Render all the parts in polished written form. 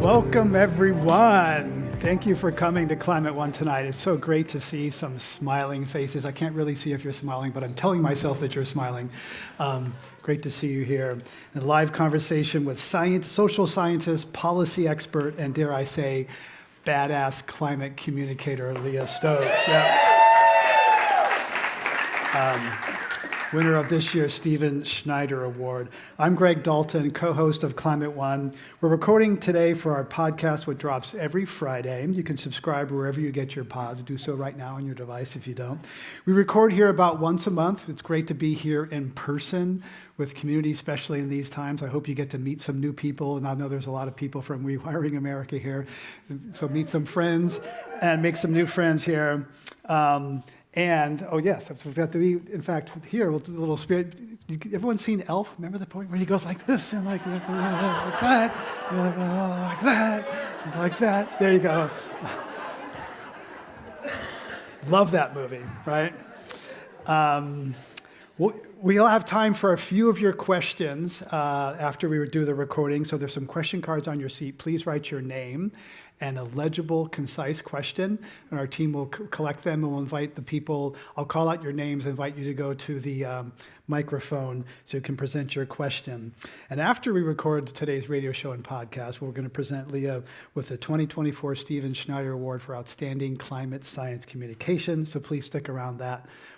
Welcome, everyone. Thank you for coming to Climate One tonight. It's so great to see some smiling faces. I can't really see if you're smiling, but I'm telling myself that you're smiling. Great to see you here. A live conversation with social scientist, policy expert, and dare I say, badass climate communicator, Leah Stokes. Yeah. Winner of this year's Schneider Award. I'm Greg Dalton, co-host of Climate One. We're recording today for our podcast, which drops every Friday. You can subscribe wherever you get your pods. Do so right now on your device if you don't. We record here about once a month. It's great to be here in person with community, especially in these times. I hope you get to meet some new people, and I know there's a lot of people from Rewiring America here. So meet some friends and make some new friends here. And, oh yes, I've got to be, in fact, here, we'll do a little spirit. Everyone seen Elf? Remember the point where he goes like this, and like that, like that, like that. There you go. Love that movie, right? We'll have time for a few of your questions after we do the recording. So there's some question cards on your seat. Please write your name and a legible, concise question, and our team will collect them, and we'll invite the people. I'll call out your names, invite you to go to the microphone so you can present your question. And after we record today's radio show and podcast, we're going to present Leah with the 2024 Schneider Award for Outstanding Climate Science Communication, so please stick around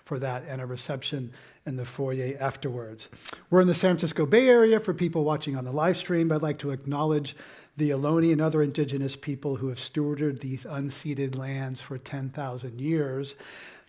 for that and a reception in the foyer afterwards. We're in the San Francisco Bay Area. For people watching on the live stream, I'd like to acknowledge the Ohlone and other indigenous people who have stewarded these unceded lands for 10,000 years.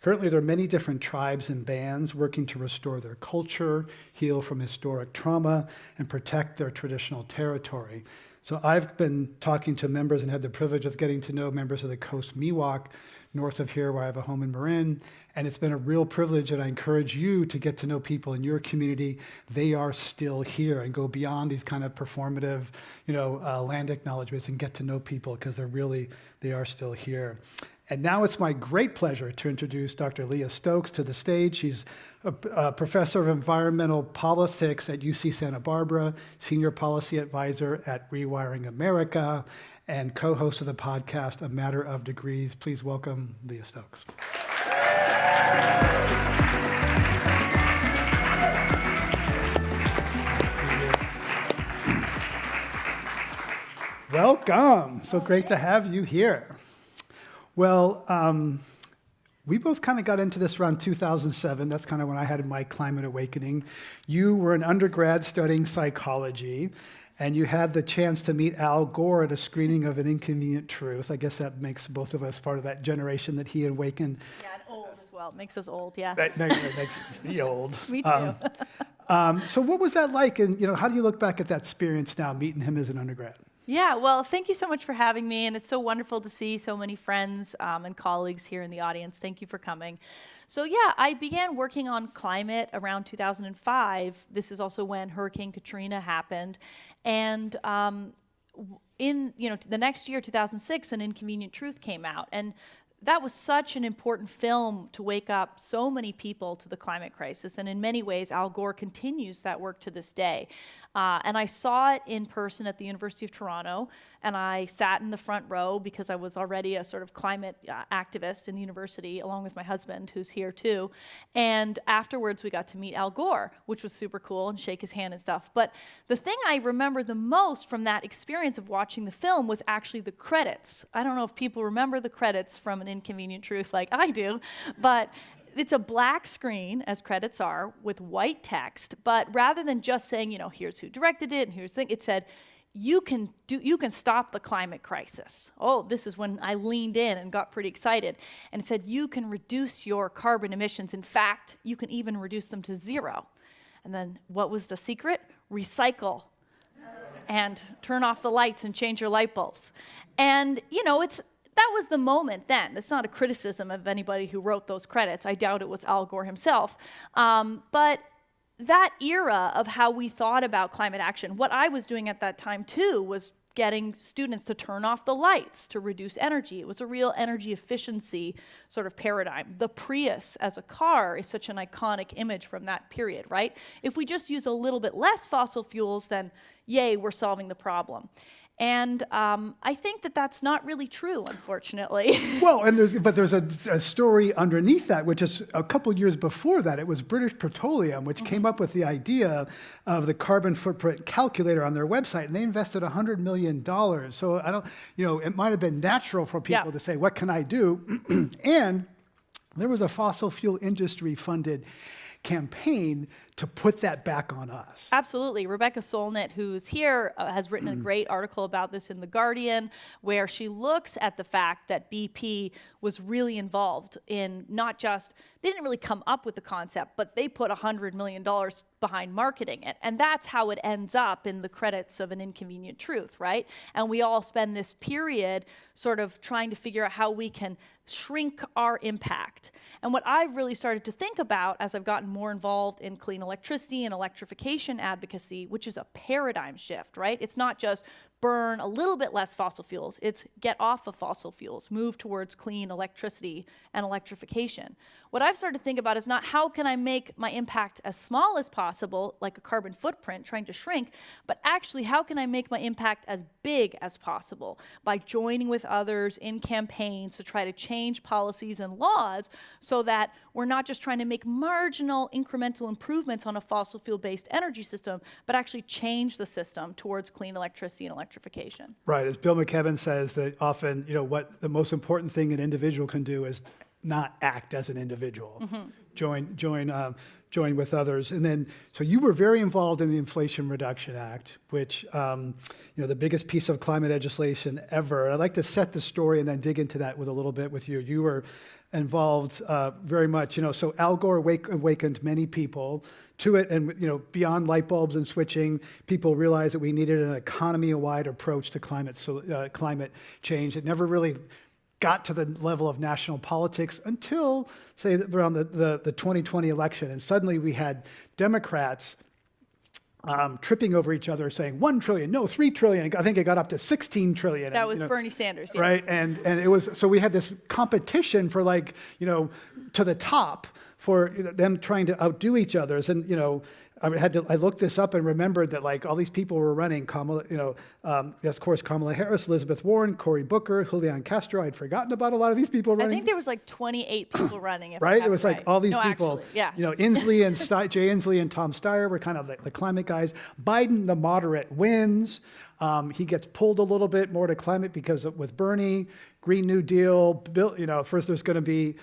Currently, there are many different tribes and bands working to restore their culture, heal from historic trauma, and protect their traditional territory. So I've been talking to members and had the privilege of getting to know members of the Coast Miwok, north of here where I have a home in Marin, and it's been a real privilege, and I encourage you to get to know people in your community. They are still here, and go beyond these kind of performative, land acknowledgments and get to know people because they are still here. And now it's my great pleasure to introduce Dr. Leah Stokes to the stage. She's a professor of environmental politics at UC Santa Barbara, senior policy advisor at Rewiring America, and co-host of the podcast, A Matter of Degrees. Please welcome Leah Stokes. Welcome. So great to have you here. Well, we both kind of got into this around 2007. That's kind of when I had my climate awakening. You were an undergrad studying psychology, and you had the chance to meet Al Gore at a screening of An Inconvenient Truth. I guess that makes both of us part of that generation that he awakened. Yeah, and old as well. It makes us old, yeah. That makes me old. Me too. So what was that like? And how do you look back at that experience now, meeting him as an undergrad? Yeah, well, thank you so much for having me, and it's so wonderful to see so many friends and colleagues here in the audience. Thank you for coming. So yeah, I began working on climate around 2005. This is also when Hurricane Katrina happened, and in the next year, 2006, An Inconvenient Truth came out, and that was such an important film to wake up so many people to the climate crisis. And in many ways, Al Gore continues that work to this day. And I saw it in person at the University of Toronto, and I sat in the front row because I was already a sort of climate activist in the university, along with my husband, who's here too. And afterwards, we got to meet Al Gore, which was super cool, and shake his hand and stuff. But the thing I remember the most from that experience of watching the film was actually the credits. I don't know if people remember the credits from An Inconvenient Truth like I do, but it's a black screen, as credits are, with white text. But rather than just saying, here's who directed it and here's the thing, it said, you can stop the climate crisis. Oh, this is when I leaned in and got pretty excited. And it said, you can reduce your carbon emissions. In fact, you can even reduce them to zero. And then what was the secret? Recycle and turn off the lights and change your light bulbs. And, that was the moment then. It's not a criticism of anybody who wrote those credits. I doubt it was Al Gore himself. But that era of how we thought about climate action, what I was doing at that time too was getting students to turn off the lights to reduce energy. It was a real energy efficiency sort of paradigm. The Prius as a car is such an iconic image from that period, right? If we just use a little bit less fossil fuels, then yay, we're solving the problem. And I think that that's not really true, unfortunately. Well, and there's a story underneath that, which is a couple years before that. It was British Petroleum, which came up with the idea of the carbon footprint calculator on their website, and they invested $100 million. So I don't, it might have been natural for people to say, what can I do? And there was a fossil fuel industry funded campaign to put that back on us. Absolutely. Rebecca Solnit, who's here, has written a great article about this in The Guardian, where she looks at the fact that BP was really involved in not just, they didn't really come up with the concept, but they put $100 million behind marketing it. And that's how it ends up in the credits of An Inconvenient Truth, right? And we all spend this period sort of trying to figure out how we can shrink our impact. And what I've really started to think about as I've gotten more involved in clean electricity and electrification advocacy, which is a paradigm shift, right? It's not just burn a little bit less fossil fuels, it's get off of fossil fuels, move towards clean electricity and electrification. What I've started to think about is not how can I make my impact as small as possible, like a carbon footprint trying to shrink, but actually how can I make my impact as big as possible by joining with others in campaigns to try to change policies and laws so that we're not just trying to make marginal incremental improvements on a fossil fuel-based energy system, but actually change the system towards clean electricity and electrification. Right, as Bill McKibben says, that often, what the most important thing an individual can do is not act as an individual. Join with others. And then, so you were very involved in the Inflation Reduction Act, which, the biggest piece of climate legislation ever. I'd like to set the story and then dig into that with a little bit with you. You were involved very much, so Al Gore awakened many people to it, and beyond light bulbs and switching, people realized that we needed an economy-wide approach to climate change. It never really got to the level of national politics until, say, around the 2020 election. And suddenly we had Democrats tripping over each other saying 1 trillion, no, 3 trillion. I think it got up to 16 trillion. That was Bernie Sanders, yes. Right, and it was, so we had this competition for to the top for them trying to outdo each other. And, I looked this up and remembered that all these people were running, Kamala, of course, Kamala Harris, Elizabeth Warren, Cory Booker, Julian Castro. I'd forgotten about a lot of these people running. I think there was 28 people running. If right? It was right. all these people, actually, yeah. Inslee and Jay Inslee and Tom Steyer were kind of the climate guys. Biden, the moderate, wins. He gets pulled a little bit more to climate because with Bernie, Green New Deal, first there's going to be,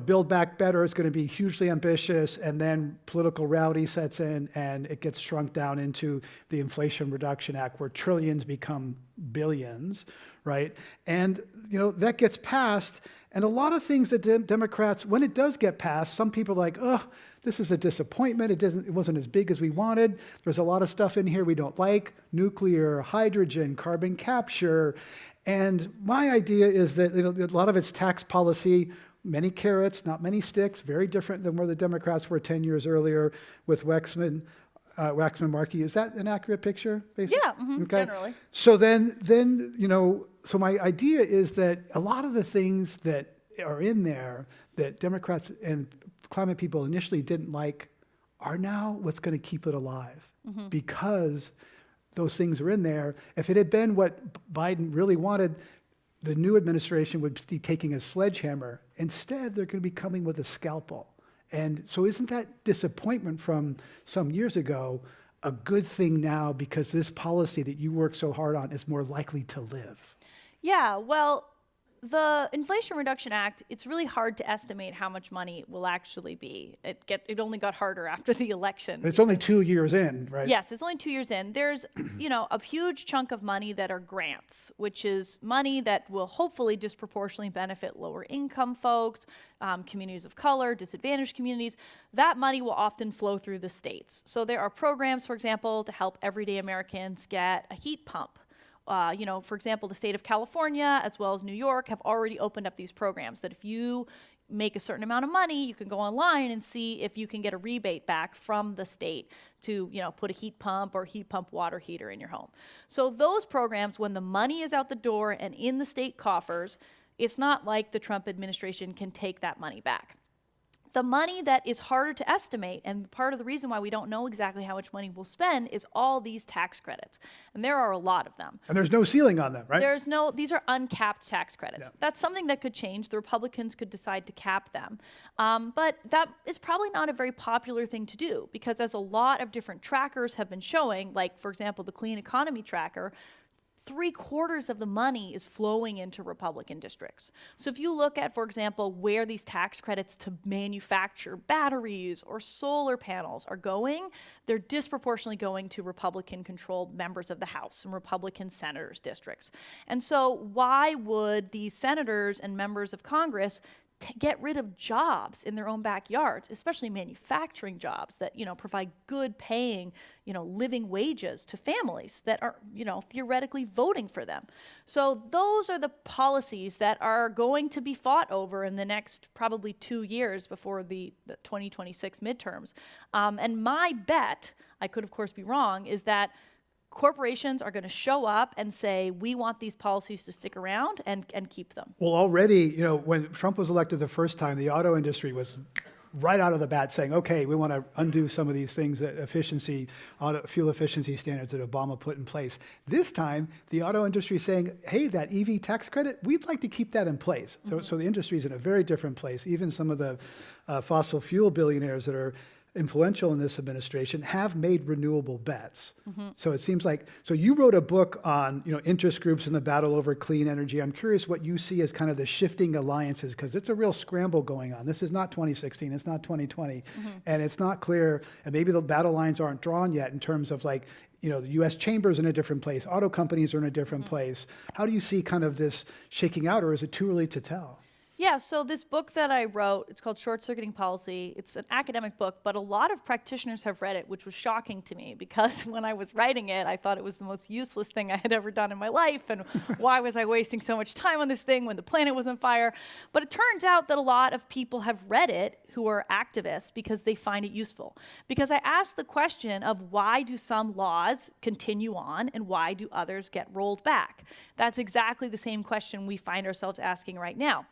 Build Back Better. It's going to be hugely ambitious, and then political rowdy sets in, and it gets shrunk down into the Inflation Reduction Act, where trillions become billions, right? And that gets passed, and a lot of things that Democrats, when it does get passed, some people are like, oh, this is a disappointment. It wasn't as big as we wanted. There's a lot of stuff in here we don't like: nuclear, hydrogen, carbon capture. And my idea is that a lot of it's tax policy, many carrots, not many sticks, very different than where the Democrats were 10 years earlier with Waxman Markey. Is that an accurate picture, basically? Yeah, okay. Generally. So then so my idea is that a lot of the things that are in there that Democrats and climate people initially didn't like are now what's going to keep it alive, because those things are in there. If it had been what Biden really wanted, the new administration would be taking a sledgehammer. Instead, they're going to be coming with a scalpel. And so isn't that disappointment from some years ago a good thing now, because this policy that you work so hard on is more likely to live? Yeah, well, the Inflation Reduction Act, it's really hard to estimate how much money will actually be. It only got harder after the election. It's only 2 years in, right? Yes, it's only 2 years in. There's, a huge chunk of money that are grants, which is money that will hopefully disproportionately benefit lower income folks, communities of color, disadvantaged communities. That money will often flow through the states. So there are programs, for example, to help everyday Americans get a heat pump. For example, the state of California, as well as New York, have already opened up these programs that if you make a certain amount of money, you can go online and see if you can get a rebate back from the state to, put a heat pump or heat pump water heater in your home. So those programs, when the money is out the door and in the state coffers, it's not like the Trump administration can take that money back. the money that is harder to estimate, and part of the reason why we don't know exactly how much money we'll spend, is all these tax credits. And there are a lot of them. And there's no ceiling on them, right? These are uncapped tax credits. Yeah. That's something that could change. The Republicans could decide to cap them. But that is probably not a very popular thing to do, because as a lot of different trackers have been showing, like, for example, the Clean Economy Tracker, 3/4 of the money is flowing into Republican districts. So if you look at, for example, where these tax credits to manufacture batteries or solar panels are going, they're disproportionately going to Republican-controlled members of the House and Republican senators' districts. And so why would these senators and members of Congress get rid of jobs in their own backyards, especially manufacturing jobs that, provide good paying, living wages to families that are, theoretically voting for them? So those are the policies that are going to be fought over in the next probably 2 years before the 2026 midterms. And my bet, I could of course be wrong, is that corporations are going to show up and say, we want these policies to stick around and keep them. Well, already, when Trump was elected the first time, the auto industry was right out of the bat saying, okay, we want to undo some of these things that fuel efficiency standards that Obama put in place. This time, the auto industry is saying, hey, that EV tax credit, we'd like to keep that in place. So the industry is in a very different place. Even some of the fossil fuel billionaires that are influential in this administration have made renewable bets. So it seems like, so you wrote a book on, interest groups in the battle over clean energy. I'm curious what you see as kind of the shifting alliances, because it's a real scramble going on. This is not 2016, it's not 2020, and it's not clear, and maybe the battle lines aren't drawn yet in terms of the U.S. chambers in a different place, auto companies are in a different place. How do you see kind of this shaking out, or is it too early to tell? Yeah, so this book that I wrote, it's called Short Circuiting Policy. It's an academic book, but a lot of practitioners have read it, which was shocking to me, because when I was writing it, I thought it was the most useless thing I had ever done in my life, and why was I wasting so much time on this thing when the planet was on fire? But it turns out that a lot of people have read it who are activists because they find it useful. Because I asked the question of why do some laws continue on and why do others get rolled back? That's exactly the same question we find ourselves asking right now.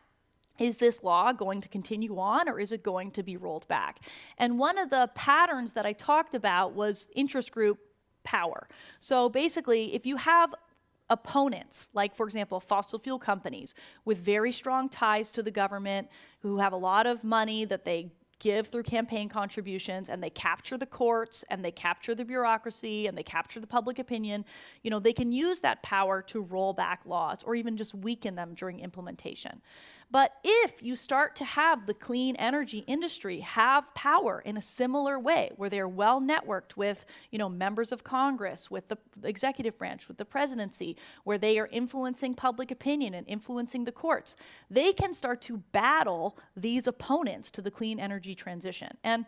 Is this law going to continue on, or is it going to be rolled back? And one of the patterns that I talked about was interest group power. So basically, if you have opponents, like, for example, fossil fuel companies with very strong ties to the government, who have a lot of money that they give through campaign contributions, and they capture the courts, and they capture the bureaucracy, and they capture the public opinion, they can use that power to roll back laws or even just weaken them during implementation. But if you start to have the clean energy industry have power in a similar way, where they're well networked with, members of Congress, with the executive branch, with the presidency, where they are influencing public opinion and influencing the courts, they can start to battle these opponents to the clean energy transition. And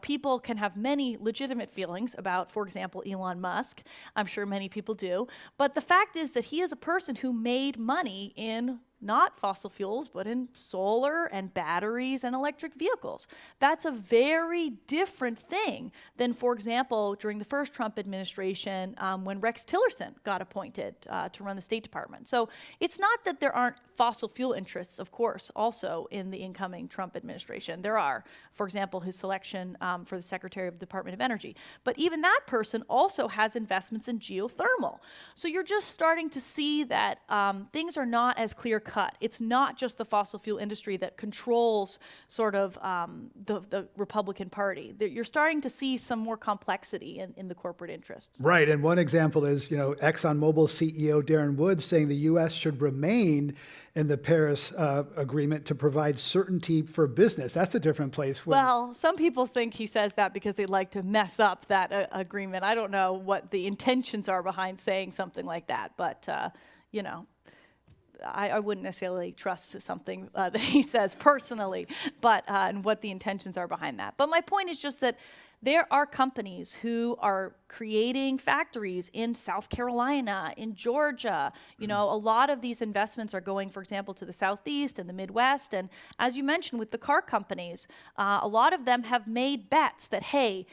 people can have many legitimate feelings about, for example, Elon Musk. I'm sure many people do. But the fact is that he is a person who made money in not fossil fuels, but in solar and batteries and electric vehicles. That's a very different thing than, for example, during the first Trump administration, when Rex Tillerson got appointed to run the State Department. So it's not that there aren't fossil fuel interests, of course, also in the incoming Trump administration. There are. For example, his selection for the Secretary of the Department of Energy. But even that person also has investments in geothermal. So you're just starting to see that things are not as clear-cut. It's not just the fossil fuel industry that controls sort of the Republican Party. You're starting to see some more complexity in the corporate interests. Right, and one example is, ExxonMobil CEO Darren Woods saying the U.S. should remain in the Paris Agreement to provide certainty for business. That's a different place. Well, some people think he says that because they'd like to mess up that agreement. I don't know what the intentions are behind saying something like that, but, I wouldn't necessarily trust something that he says personally, but and what the intentions are behind that. But my point is just that there are companies who are creating factories in South Carolina, in Georgia. A lot of these investments are going, for example, to the Southeast and the Midwest. And as you mentioned with the car companies, a lot of them have made bets that, hey,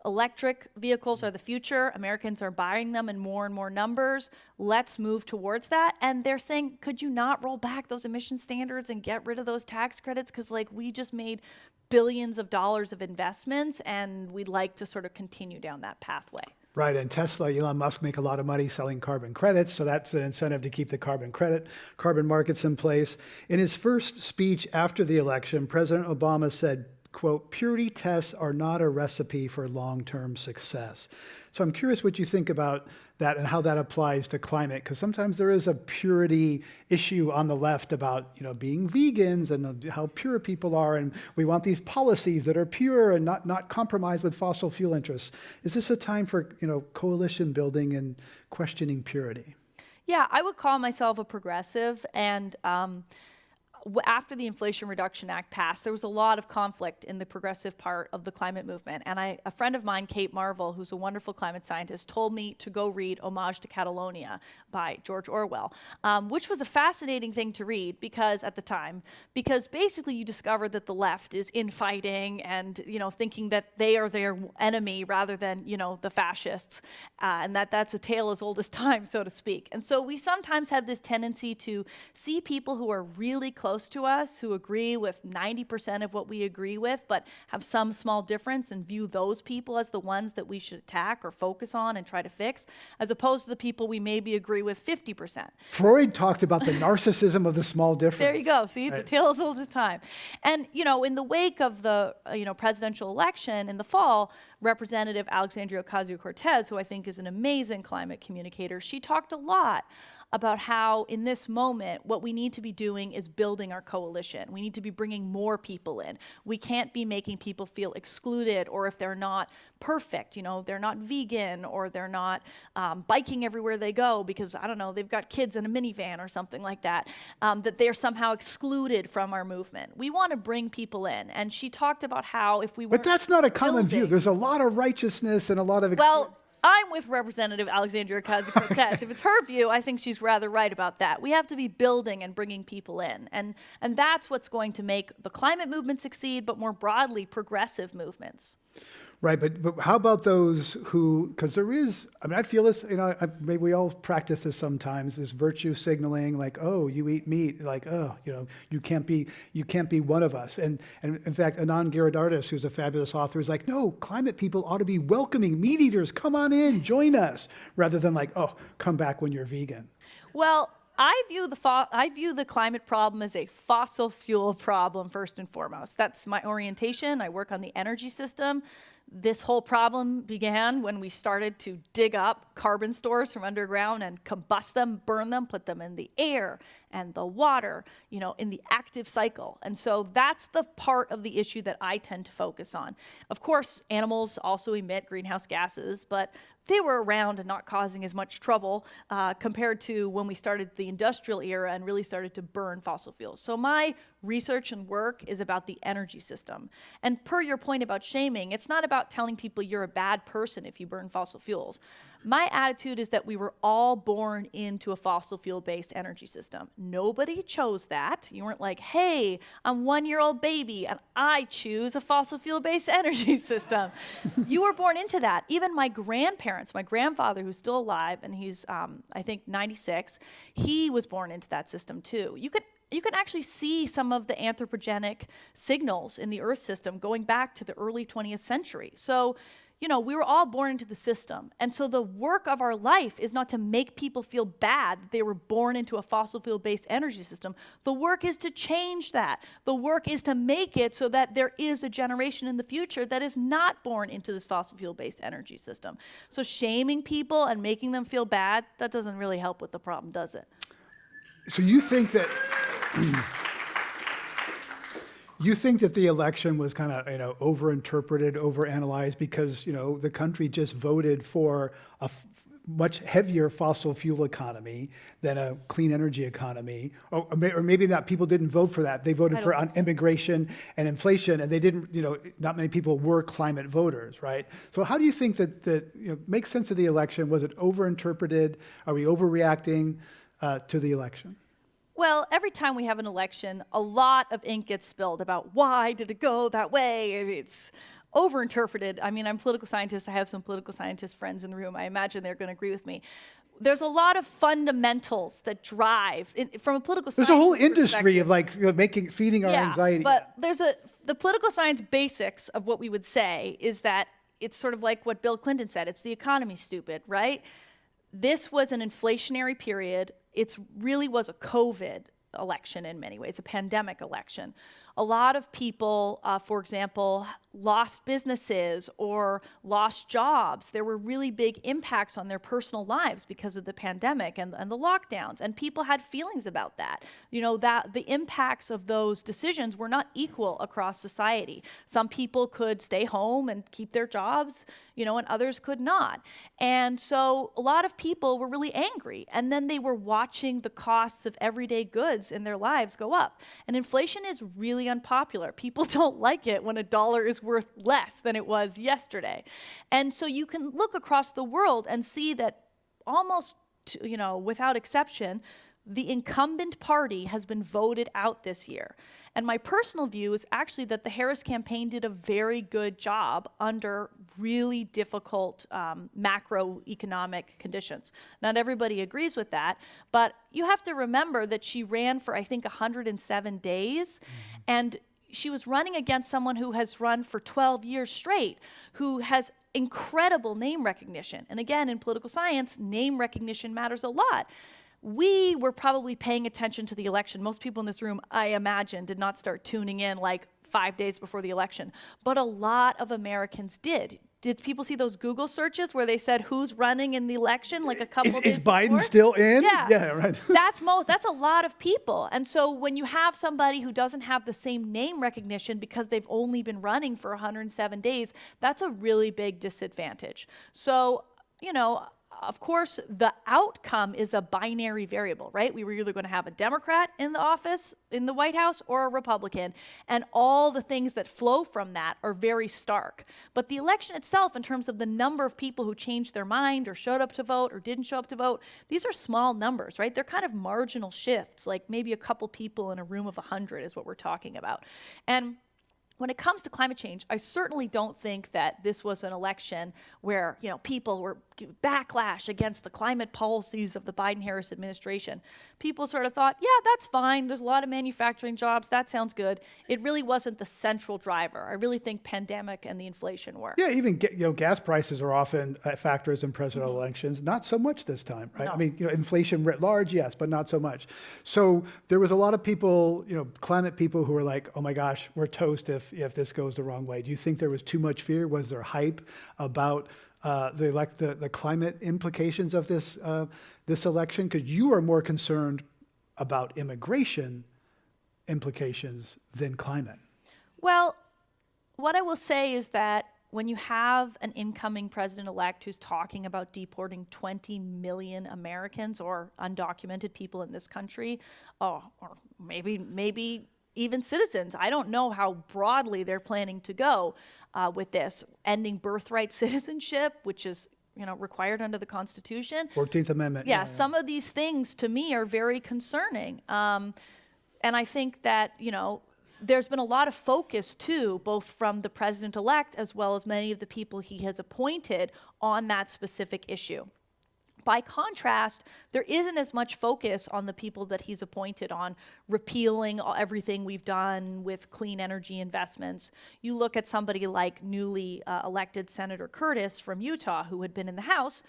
Electric vehicles are the future. Americans are buying them in more and more numbers. Let's move towards that. And they're saying, could you not roll back those emission standards and get rid of those tax credits? Because like we just made billions of dollars of investments and we'd like to sort of continue down that pathway. Right, and Tesla, Elon Musk make a lot of money selling carbon credits, so that's an incentive to keep the carbon markets in place. In his first speech after the election, President Obama said, quote, "Purity tests are not a recipe for long-term success." So I'm curious what you think about that and how that applies to climate, because sometimes there is a purity issue on the left about, being vegans and how pure people are, and we want these policies that are pure and not compromise with fossil fuel interests. Is this a time for, coalition building and questioning purity? Yeah, I would call myself a progressive, and after the Inflation Reduction Act passed, there was a lot of conflict in the progressive part of the climate movement. And a friend of mine, Kate Marvel, who's a wonderful climate scientist, told me to go read Homage to Catalonia by George Orwell, which was a fascinating thing to read at the time, because basically you discover that the left is infighting and, thinking that they are their enemy rather than, the fascists, and that's a tale as old as time, so to speak. And so we sometimes have this tendency to see people who are really close to us, who agree with 90% of what we agree with, but have some small difference, and view those people as the ones that we should attack or focus on and try to fix, as opposed to the people we maybe agree with 50%. Freud talked about the narcissism of the small difference. There you go. See, it's right. a tale as old as time. And, in the wake of the, presidential election in the fall, Representative Alexandria Ocasio-Cortez, who I think is an amazing climate communicator, she talked a lot about how in this moment, what we need to be doing is building our coalition. We need to be bringing more people in. We can't be making people feel excluded, or if they're not perfect, they're not vegan, or they're not biking everywhere they go because, I don't know, they've got kids in a minivan or something like that, that they're somehow excluded from our movement. We want to bring people in. And she talked about how if we were But that's not a common view. There's a lot of righteousness and a lot of... Well, I'm with Representative Alexandria Ocasio-Cortez. If it's her view, I think she's rather right about that. We have to be building and bringing people in. And that's what's going to make the climate movement succeed, but more broadly, progressive movements. Right, but how about those who, because there is, I feel this, maybe we all practice this sometimes, this virtue signaling, like, oh, you eat meat, like, oh, you can't be one of us. And in fact, Anton Giridharadas, who's a fabulous author, is like, no, climate people ought to be welcoming meat eaters, come on in, join us, rather than like, oh, come back when you're vegan. Well, I view the climate problem as a fossil fuel problem first and foremost. That's my orientation. I work on the energy system. This whole problem began when we started to dig up carbon stores from underground and combust them, burn them, put them in the air and the water, in the active cycle. And so that's the part of the issue that I tend to focus on. Of course, animals also emit greenhouse gases, but they were around and not causing as much trouble compared to when we started the industrial era and really started to burn fossil fuels. So my research and work is about the energy system. And per your point about shaming, it's not about telling people you're a bad person if you burn fossil fuels. My attitude is that we were all born into a fossil fuel-based energy system. Nobody chose that. You weren't like, hey, I'm 1-year-old baby and I choose a fossil fuel-based energy system. You were born into that. Even my grandparents, my grandfather, who's still alive, and he's, I think, 96, he was born into that system too. You can actually see some of the anthropogenic signals in the Earth system going back to the early 20th century. So, we were all born into the system. And so the work of our life is not to make people feel bad that they were born into a fossil fuel-based energy system. The work is to change that. The work is to make it so that there is a generation in the future that is not born into this fossil fuel-based energy system. So shaming people and making them feel bad, that doesn't really help with the problem, does it? So you think that... You think that the election was kind of, overinterpreted, overanalyzed because, the country just voted for a much heavier fossil fuel economy than a clean energy economy, or maybe not. People didn't vote for that. They voted for immigration and inflation, and they didn't. Not many people were climate voters, right? So how do you think that make sense of the election? Was it overinterpreted? Are we overreacting to the election? Well, every time we have an election, a lot of ink gets spilled about why did it go that way. It's overinterpreted. I mean, I'm a political scientist. I have some political scientist friends in the room. I imagine they're going to agree with me. There's a lot of fundamentals that drive, from a political science. There's a whole industry of like feeding our anxiety. But the political science basics of what we would say is that it's sort of like what Bill Clinton said. It's the economy, stupid, right? This was an inflationary period. It really was a COVID election in many ways, a pandemic election. A lot of people, for example, lost businesses or lost jobs. There were really big impacts on their personal lives because of the pandemic and the lockdowns. And people had feelings about that. You know, that the impacts of those decisions were not equal across society. Some people could stay home and keep their jobs, you know, and others could not. And so a lot of people were really angry. And then they were watching the costs of everyday goods in their lives go up. And inflation is really unpopular. People don't like it when a dollar is worth less than it was yesterday. And so you can look across the world and see that almost, you know, without exception, the incumbent party has been voted out this year. And my personal view is actually that the Harris campaign did a very good job under really difficult macroeconomic conditions. Not everybody agrees with that, but you have to remember that she ran for, I think, 107 days, and she was running against someone who has run for 12 years straight, who has incredible name recognition. And again, in political science, name recognition matters a lot. We were probably paying attention to the election. Most people in this room, I imagine, did not start tuning in like 5 days before the election. But a lot of Americans did. Did people see those Google searches where they said who's running in the election like a couple days before? Is Biden still in? Yeah, right. That's a lot of people. And so when you have somebody who doesn't have the same name recognition because they've only been running for 107 days, that's a really big disadvantage. So, you know, of course, the outcome is a binary variable, right? We were either going to have a Democrat in the office, in the White House, or a Republican, and all the things that flow from that are very stark. But the election itself, in terms of the number of people who changed their mind or showed up to vote or didn't show up to vote, these are small numbers, right? They're kind of marginal shifts, like maybe a couple people in a room of 100 is what we're talking about. And when it comes to climate change, I certainly don't think that this was an election where, you know, people were backlash against the climate policies of the Biden-Harris administration. People sort of thought, yeah, that's fine. There's a lot of manufacturing jobs. That sounds good. It really wasn't the central driver. I really think pandemic and the inflation were. Yeah, even gas prices are often factors in presidential elections. Not so much this time, right? No. I mean, inflation writ large, yes, but not so much. So there was a lot of people, climate people who were like, oh my gosh, we're toast if this goes the wrong way. Do you think there was too much fear? Was there hype about the climate implications of this election? Because you are more concerned about immigration implications than climate. Well, what I will say is that when you have an incoming president-elect who's talking about deporting 20 million Americans or undocumented people in this country, or maybe even citizens. I don't know how broadly they're planning to go with this. Ending birthright citizenship, which is required under the Constitution. 14th Amendment. Yeah, some of these things to me are very concerning. And I think that, there's been a lot of focus too, both from the president-elect as well as many of the people he has appointed on that specific issue. By contrast, there isn't as much focus on the people that he's appointed on repealing everything we've done with clean energy investments. You look at somebody like newly elected Senator Curtis from Utah, who had been in the House.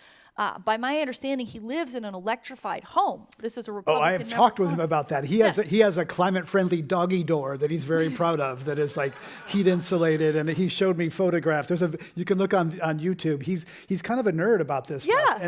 By my understanding, he lives in an electrified home. This is a Republican. Oh, I have talked with him about that. He has a climate-friendly doggy door that he's very proud of. That is like heat insulated, and he showed me photographs. You can look on YouTube. He's kind of a nerd about this stuff.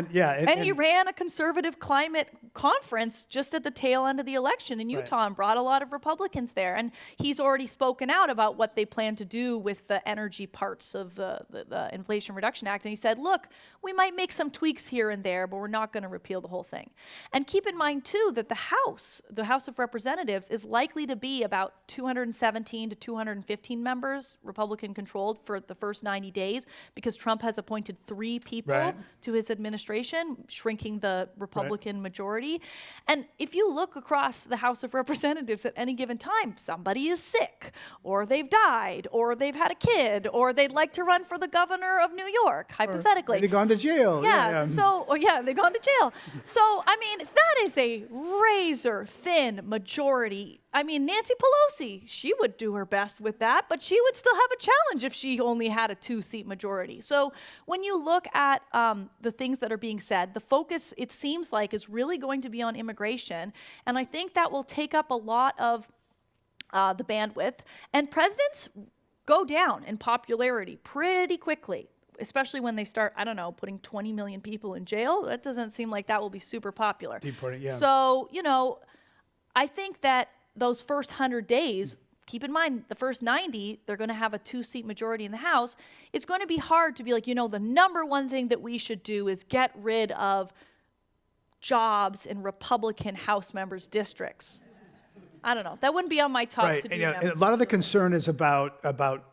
And he ran a conservative climate conference just at the tail end of the election in Utah and brought a lot of Republicans there. And he's already spoken out about what they plan to do with the energy parts of the Inflation Reduction Act. And he said, look, we might make some tweaks tweaks here and there, but we're not going to repeal the whole thing. And keep in mind, too, that the House of Representatives, is likely to be about 217 to 215 members, Republican-controlled, for the first 90 days, because Trump has appointed 3 people to his administration, shrinking the Republican majority. And if you look across the House of Representatives at any given time, somebody is sick, or they've died, or they've had a kid, or they'd like to run for the governor of New York, hypothetically. They've gone to jail. They've gone to jail. So, I mean, that is a razor-thin majority. I mean, Nancy Pelosi, she would do her best with that, but she would still have a challenge if she only had a 2-seat majority. So when you look at the things that are being said, the focus, it seems like, is really going to be on immigration. And I think that will take up a lot of the bandwidth. And presidents go down in popularity pretty quickly, especially when they start, I don't know, putting 20 million people in jail. That doesn't seem like that will be super popular. Deporting, yeah. So, you know, I think that those first 100 days, keep in mind, the first 90, they're going to have a 2-seat majority in the House. It's going to be hard to be like, you know, the number one thing that we should do is get rid of jobs in Republican House members' districts. I don't know. That wouldn't be on my top to do. And a lot of the concern is about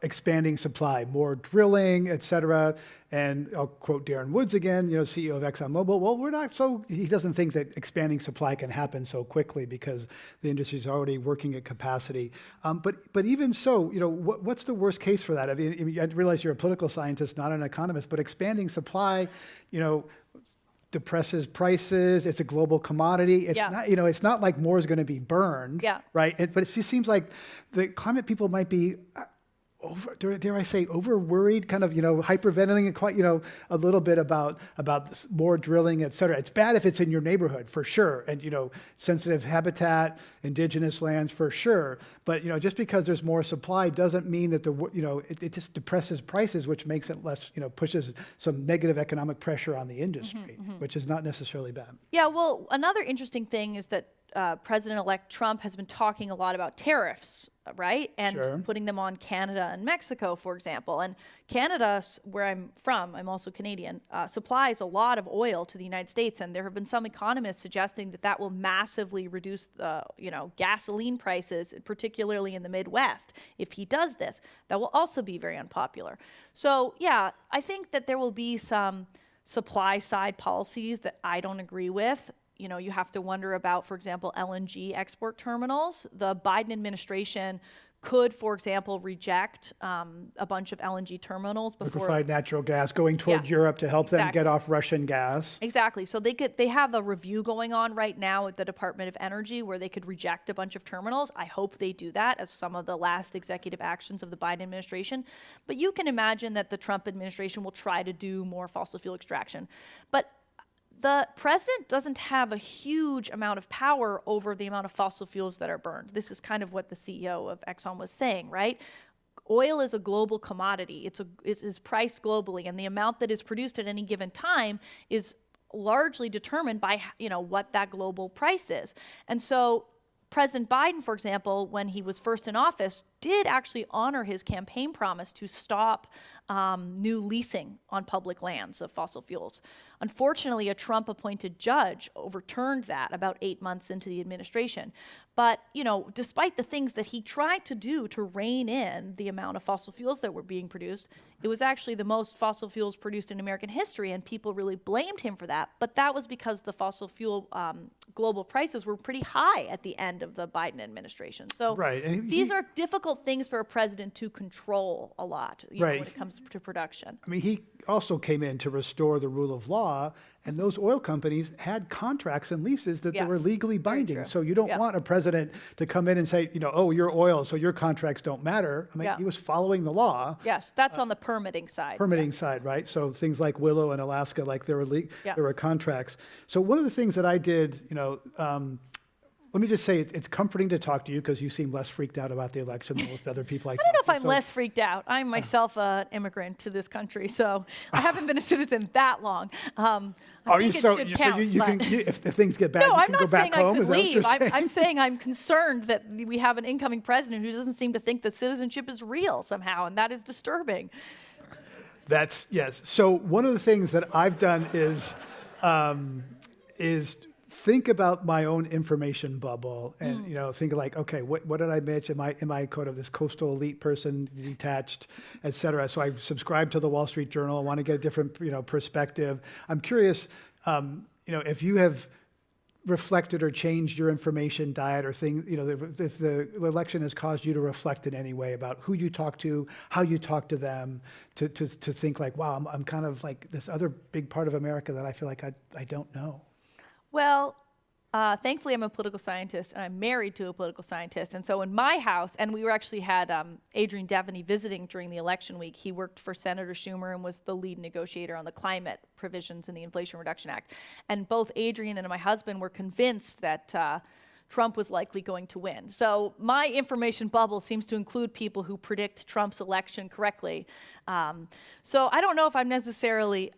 expanding supply, more drilling, et cetera. And I'll quote Darren Woods again, you know, CEO of ExxonMobil. Well, he doesn't think that expanding supply can happen so quickly because the industry is already working at capacity. But even so, you know, what's the worst case for that? I mean, I realize you're a political scientist, not an economist, but expanding supply, you know, depresses prices. It's a global commodity. It's not, you know, it's not like more is going to be burned, right? But it just seems like the climate people might be dare I say, over worried, kind of, you know, hyperventilating and quite, you know, a little bit about more drilling, et cetera. It's bad if it's in your neighborhood, for sure. And, you know, sensitive habitat, indigenous lands, for sure. But, you know, just because there's more supply doesn't mean that it just depresses prices, which makes it less, you know, pushes some negative economic pressure on the industry, which is not necessarily bad. Yeah, well, another interesting thing is that President-elect Trump has been talking a lot about tariffs, right? And putting them on Canada and Mexico, for example. And Canada, where I'm from, I'm also Canadian, supplies a lot of oil to the United States. And there have been some economists suggesting that that will massively reduce the, you know, gasoline prices, particularly in the Midwest. If he does this, that will also be very unpopular. So, yeah, I think that there will be some supply side policies that I don't agree with. You know, you have to wonder about, for example, LNG export terminals. The Biden administration could, for example, reject a bunch of LNG terminals before liquefied natural gas going toward Europe to help them get off Russian gas. Exactly. So they have a review going on right now at the Department of Energy where they could reject a bunch of terminals. I hope they do that as some of the last executive actions of the Biden administration. But you can imagine that the Trump administration will try to do more fossil fuel extraction. But the president doesn't have a huge amount of power over the amount of fossil fuels that are burned. This is kind of what the CEO of Exxon was saying, right? Oil is a global commodity. It is priced globally, and the amount that is produced at any given time is largely determined by, you know, what that global price is. And so President Biden, for example, when he was first in office, did actually honor his campaign promise to stop new leasing on public lands of fossil fuels. Unfortunately, a Trump-appointed judge overturned that about 8 months into the administration. But, you know, despite the things that he tried to do to rein in the amount of fossil fuels that were being produced, it was actually the most fossil fuels produced in American history, and people really blamed him for that. But that was because the fossil fuel global prices were pretty high at the end of the Biden administration. So these are difficult things for a president to control a lot, you know, when it comes to production. I mean, he also came in to restore the rule of law, and those oil companies had contracts and leases that they were legally binding. So you don't want a president to come in and say, you know, oh, you're oil, so your contracts don't matter. I mean, he was following the law. Yes, that's on the permitting side. Permitting side, right? So things like Willow and Alaska, like there were contracts. So one of the things that I did, you know, let me just say it's comforting to talk to you because you seem less freaked out about the election than most other people I don't know if I'm less freaked out. I'm myself an immigrant to this country, so I haven't been a citizzen that long. If things get bad, no, you I'm can not go back saying home? I could leave. Saying? I'm saying I'm concerned that we have an incoming president who doesn't seem to think that citizenship is real somehow, and that is disturbing. Yes. So one of the things that I've done is is think about my own information bubble and, think like, okay, what did I mention? Am I kind of this coastal elite person, detached, et cetera? So I subscribe to the Wall Street Journal. I want to get a different, perspective. I'm curious, if you have reflected or changed your information diet or thing, if the election has caused you to reflect in any way about who you talk to, how you talk to them, to think like, wow, I'm kind of like this other big part of America that I feel like I don't know. Well, thankfully, I'm a political scientist, and I'm married to a political scientist. And so in my house, and we actually had Adrian Devaney visiting during the election week. He worked for Senator Schumer and was the lead negotiator on the climate provisions in the Inflation Reduction Act. And both Adrian and my husband were convinced that Trump was likely going to win. So my information bubble seems to include people who predict Trump's election correctly. So I don't know if I'm necessarily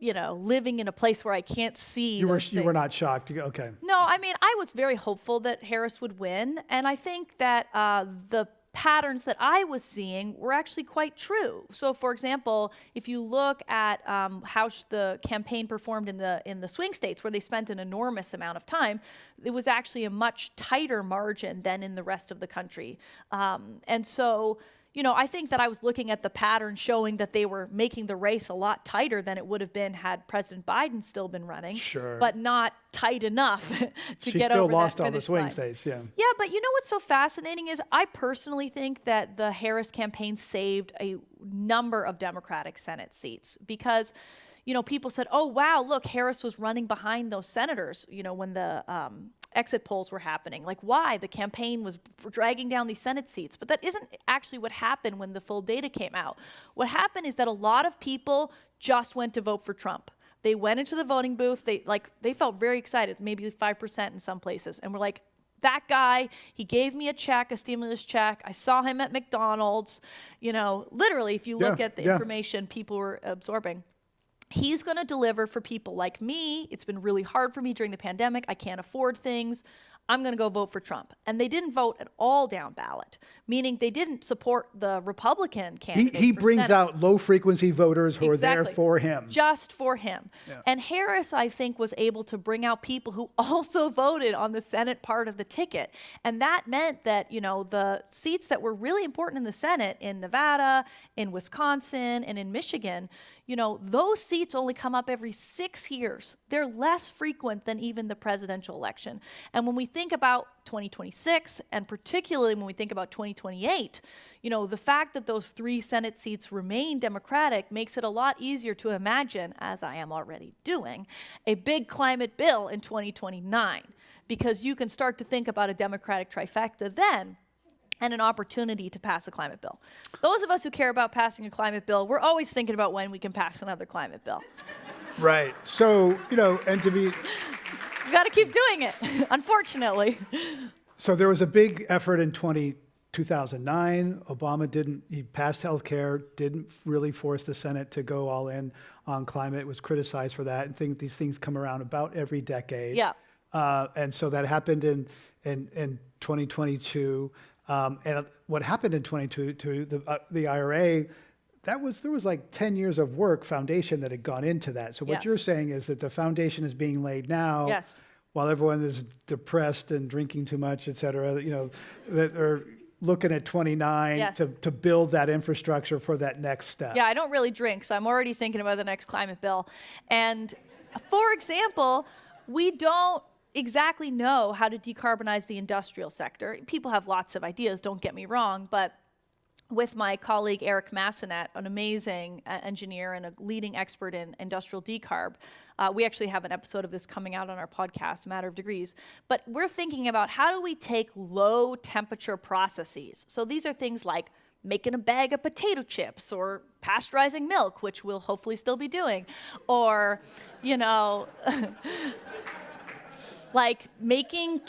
living in a place where I can't see. You were not shocked. Okay. No, I mean, I was very hopeful that Harris would win. And I think that the patterns that I was seeing were actually quite true. So for example, if you look at how the campaign performed in the swing states where they spent an enormous amount of time, it was actually a much tighter margin than in the rest of the country. And so I think that I was looking at the pattern showing that they were making the race a lot tighter than it would have been had President Biden still been running. Sure. But not tight enough to get over that finish line. She still lost all the swing states, yeah. Yeah, but what's so fascinating is I personally think that the Harris campaign saved a number of Democratic Senate seats because people said, oh, wow, look, Harris was running behind those senators, when the exit polls were happening. Like, why? The campaign was dragging down these Senate seats. But that isn't actually what happened when the full data came out. What happened is that a lot of people just went to vote for Trump. They went into the voting booth. They felt very excited, maybe 5% in some places, and were like, that guy, he gave me a check, a stimulus check. I saw him at McDonald's. Literally, if you look at the information people were absorbing. He's going to deliver for people like me. It's been really hard for me during the pandemic. I can't afford things. I'm going to go vote for Trump. And they didn't vote at all down ballot, meaning they didn't support the Republican candidate. He brings out low-frequency voters who are there for him. Just for him. Yeah. And Harris, I think, was able to bring out people who also voted on the Senate part of the ticket. And that meant that, the seats that were really important in the Senate, in Nevada, in Wisconsin, and in Michigan, those seats only come up every 6 years. They're less frequent than even the presidential election. And when we think about 2026, and particularly when we think about 2028, the fact that those 3 Senate seats remain Democratic makes it a lot easier to imagine, as I am already doing, a big climate bill in 2029, because you can start to think about a Democratic trifecta then, and an opportunity to pass a climate bill. Those of us who care about passing a climate bill, we're always thinking about when we can pass another climate bill. Right. So, and to be... You got to keep doing it, unfortunately. So there was a big effort in 2009. Obama he passed health care, didn't really force the Senate to go all in on climate, was criticized for that, and these things come around about every decade. Yeah. And so that happened in 2022. And what happened in 2022, the IRA, there was like 10 years of work, foundation that had gone into that. So what you're saying is that the foundation is being laid now, while everyone is depressed and drinking too much, et cetera, that are looking at 29 to build that infrastructure for that next step. Yeah, I don't really drink, so I'm already thinking about the next climate bill. And for example, we don't exactly know how to decarbonize the industrial sector. People have lots of ideas, don't get me wrong, but with my colleague Eric Massenet, an amazing engineer and a leading expert in industrial decarb, we actually have an episode of this coming out on our podcast, Matter of Degrees, but we're thinking about how do we take low temperature processes. So these are things like making a bag of potato chips or pasteurizing milk, which we'll hopefully still be doing, or, like making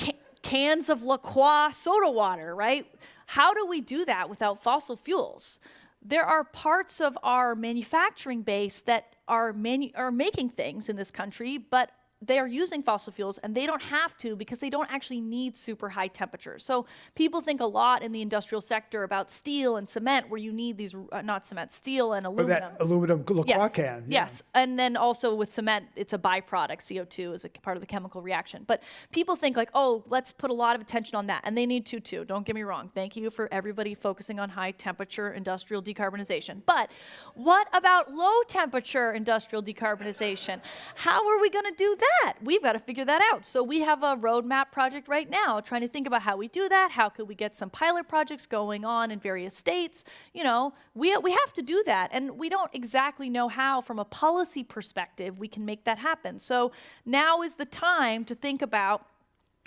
cans of La Croix soda water, right? How do we do that without fossil fuels? There are parts of our manufacturing base that are making things in this country, but they are using fossil fuels, and they don't have to because they don't actually need super high temperatures. So people think a lot in the industrial sector about steel and cement, where you need these, not cement, steel and Or aluminum. that aluminum LaCroix can. Yeah. Yes, and then also with cement, it's a byproduct. CO2 is a part of the chemical reaction. But people think like, oh, let's put a lot of attention on that, and they need to too. Don't get me wrong. Thank you for everybody focusing on high temperature industrial decarbonization. But what about low temperature industrial decarbonization? How are we going to do that? We've got to figure that out. So we have a roadmap project right now trying to think about how we do that. How could we get some pilot projects going on in various states? You know, we have to do that. And we don't exactly know how, from a policy perspective, we can make that happen. So now is the time to think about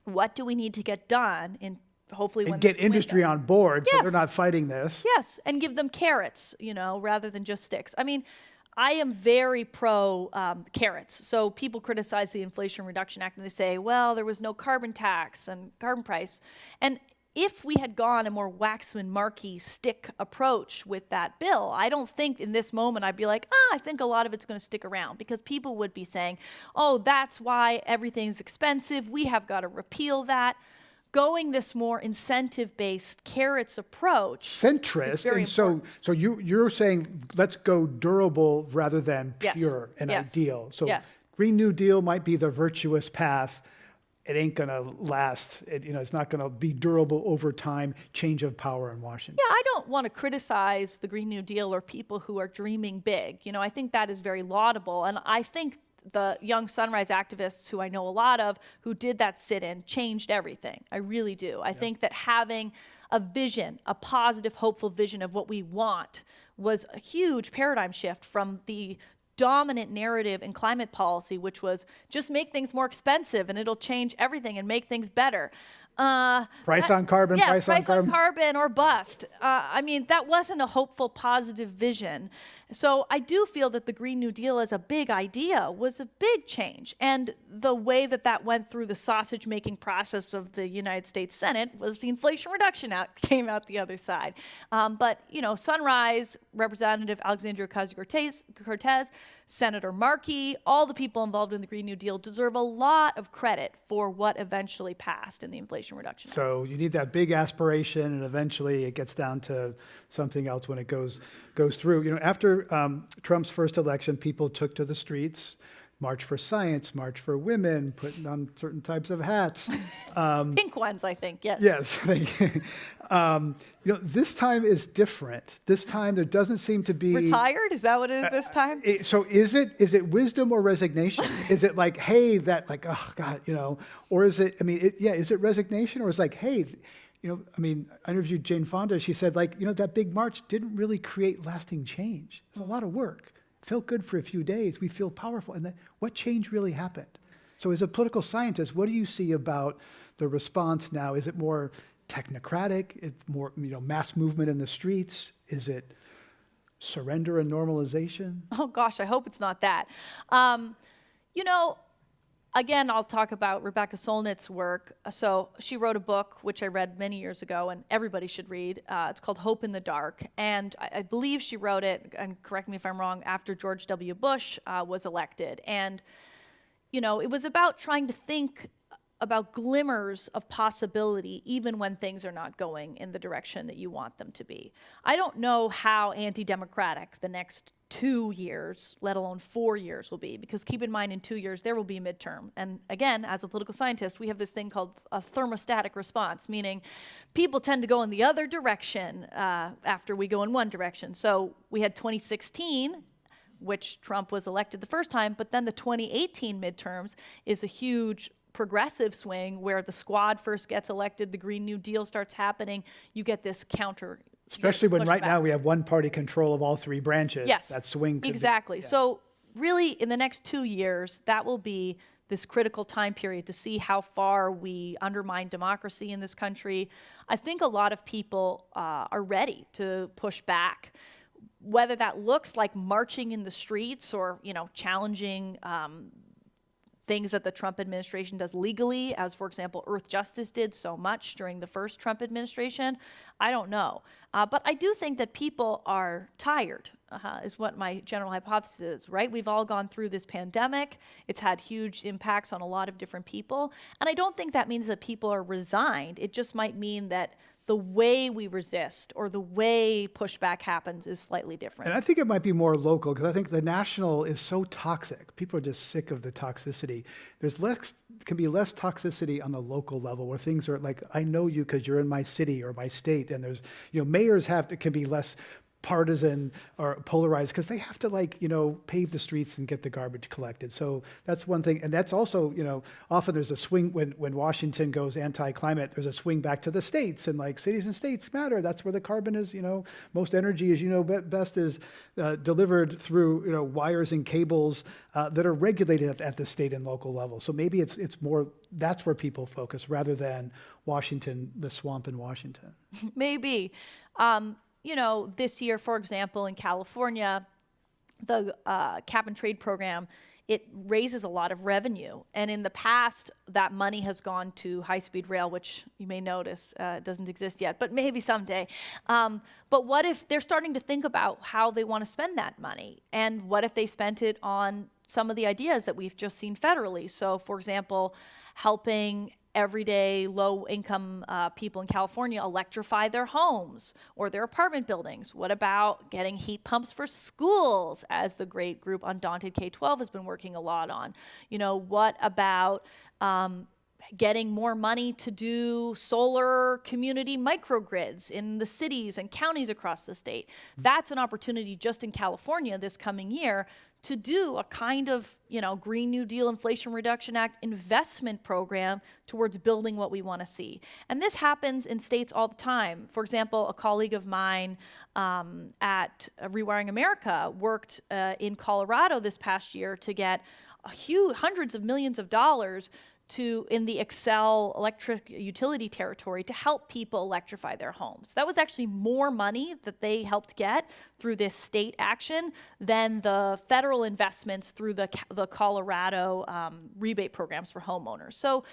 what do we need to get done in hopefully when And get there's industry window. on board so Yes. they're not fighting this. Yes, and give them carrots, you know, rather than just sticks. I mean, I am very pro carrots. So people criticize the Inflation Reduction Act and they say, well, there was no carbon tax and carbon price. And if we had gone a more Waxman-Markey stick approach with that bill, I don't think in this moment I'd be like, I think a lot of it's going to stick around, because people would be saying, oh, that's why everything's expensive. We have got to repeal that. Going this more incentive-based carrots approach. Centrist, very and so you're saying let's go durable rather than Yes. pure and Yes. ideal. So Yes. Green New Deal might be the virtuous path. It ain't gonna last. It's not gonna be durable over time. Change of power in Washington. Yeah, I don't want to criticize the Green New Deal or people who are dreaming big. You know, I think that is very laudable. And I think the young Sunrise activists, who I know a lot of, who did that sit-in, changed everything. I really do. I think that having a vision, a positive, hopeful vision of what we want, was a huge paradigm shift from the dominant narrative in climate policy, which was just make things more expensive and it'll change everything and make things better. Price on carbon, Yeah, price on carbon. or bust. I mean, that wasn't a hopeful, positive vision. So I do feel that the Green New Deal as a big idea was a big change. And the way that that went through the sausage-making process of the United States Senate was the Inflation Reduction Act came out the other side. But, you know, Sunrise, Representative Alexandria Ocasio-Cortez, Senator Markey, all the people involved in the Green New Deal deserve a lot of credit for what eventually passed in the Inflation Reduction Act. So you need that big aspiration, and eventually it gets down to something else when it goes through. You know, after Trump's first election, people took to the streets, March for Science, March for Women, putting on certain types of hats. Pink ones, I think, yes. Yes, thank you. You know, this time is different. This time there doesn't seem to be Retired? Is that what it is this time? So is it wisdom or resignation? Is it like, hey, that like, oh God, you know, or is it? I mean, is it resignation, or is it like, hey, you know, I mean, I interviewed Jane Fonda. She said, like, you know, that big march didn't really create lasting change. It's a lot of work. Felt good for a few days. We feel powerful, and then what change really happened? So, as a political scientist, what do you see about the response now? Is it more technocratic? It's more, you know, mass movement in the streets? Is it surrender and normalization? Oh gosh, I hope it's not that. You know, again, I'll talk about Rebecca Solnit's work. So she wrote a book, which I read many years ago, and everybody should read. It's called Hope in the Dark. And I believe she wrote it, and correct me if I'm wrong, after George W. Bush was elected. And, you know, it was about trying to think about glimmers of possibility even when things are not going in the direction that you want them to be. I don't know how anti-democratic the next 2 years, let alone 4 years, will be, because keep in mind, in 2 years there will be a midterm. And again, as a political scientist, we have this thing called a thermostatic response, meaning people tend to go in the other direction after we go in one direction. So we had 2016, which Trump was elected the first time, but then the 2018 midterms is a huge progressive swing where the squad first gets elected, the Green New Deal starts happening, you get this counter. Especially when right pushback. now we have one party control of all three branches. Yes, That swing could be- exactly. yeah. So really, in the next 2 years, that will be this critical time period to see how far we undermine democracy in this country. I think a lot of people are ready to push back. Whether that looks like marching in the streets or, you know, challenging things that the Trump administration does legally, as for example, Earth Justice did so much during the first Trump administration. I don't know. But I do think that people are tired, is what my general hypothesis is, right? We've all gone through this pandemic. It's had huge impacts on a lot of different people. And I don't think that means that people are resigned. It just might mean that the way we resist or the way pushback happens is slightly different. And I think it might be more local, because I think the national is so toxic. People are just sick of the toxicity. Can be less toxicity on the local level, where things are like, I know you because you're in my city or my state, and there's, mayors can be less partisan or polarized because they have to pave the streets and get the garbage collected. So that's one thing. And that's also, often there's a swing when Washington goes anti-climate, there's a swing back to the states, and cities and states matter. That's where the carbon is, most energy, as best is delivered through, wires and cables that are regulated at the state and local level. So maybe it's more, that's where people focus rather than Washington, the swamp in Washington. Maybe. This year, for example, in California, the cap and trade program, it raises a lot of revenue. And in the past, that money has gone to high-speed rail, which you may notice doesn't exist yet, but maybe someday. But what if they're starting to think about how they want to spend that money? And what if they spent it on some of the ideas that we've just seen federally? So, for example, helping everyday low-income people in California electrify their homes or their apartment buildings? What about getting heat pumps for schools, as the great group Undaunted K-12 has been working a lot on? What about getting more money to do solar community microgrids in the cities and counties across the state? That's an opportunity just in California this coming year to do a kind of, Green New Deal, Inflation Reduction Act investment program towards building what we want to see. And this happens in states all the time. For example, a colleague of mine at Rewiring America worked in Colorado this past year to get hundreds of millions of dollars in the Excel electric utility territory to help people electrify their homes. That was actually more money that they helped get through this state action than the federal investments through the Colorado rebate programs for homeowners. So,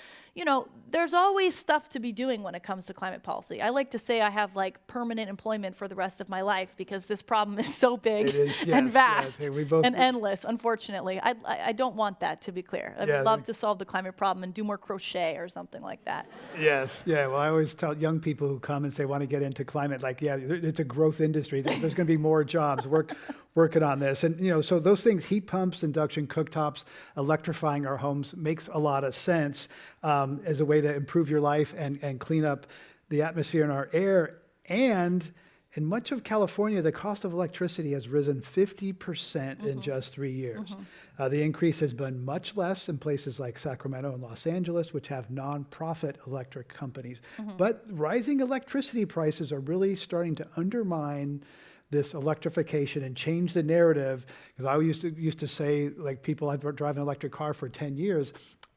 there's always stuff to be doing when it comes to climate policy. I like to say I have permanent employment for the rest of my life because this problem is so big and vast and endless, unfortunately. I don't want that, to be clear. I'd love to solve the climate problem and do more crochet or something like that. Yes, yeah. Well, I always tell young people who come and say want to get into climate, it's a growth industry. There's going to be more jobs working on this. And, so those things, heat pumps, induction cooktops, electrifying our homes makes a lot of sense as a way to improve your life and clean up the atmosphere and our air. And in much of California, the cost of electricity has risen 50% in just 3 years. The increase has been much less in places like Sacramento and Los Angeles, which have nonprofit electric companies. But rising electricity prices are really starting to undermine this electrification and change the narrative. Because I used to say, people, I've been driving an electric car for 10 years,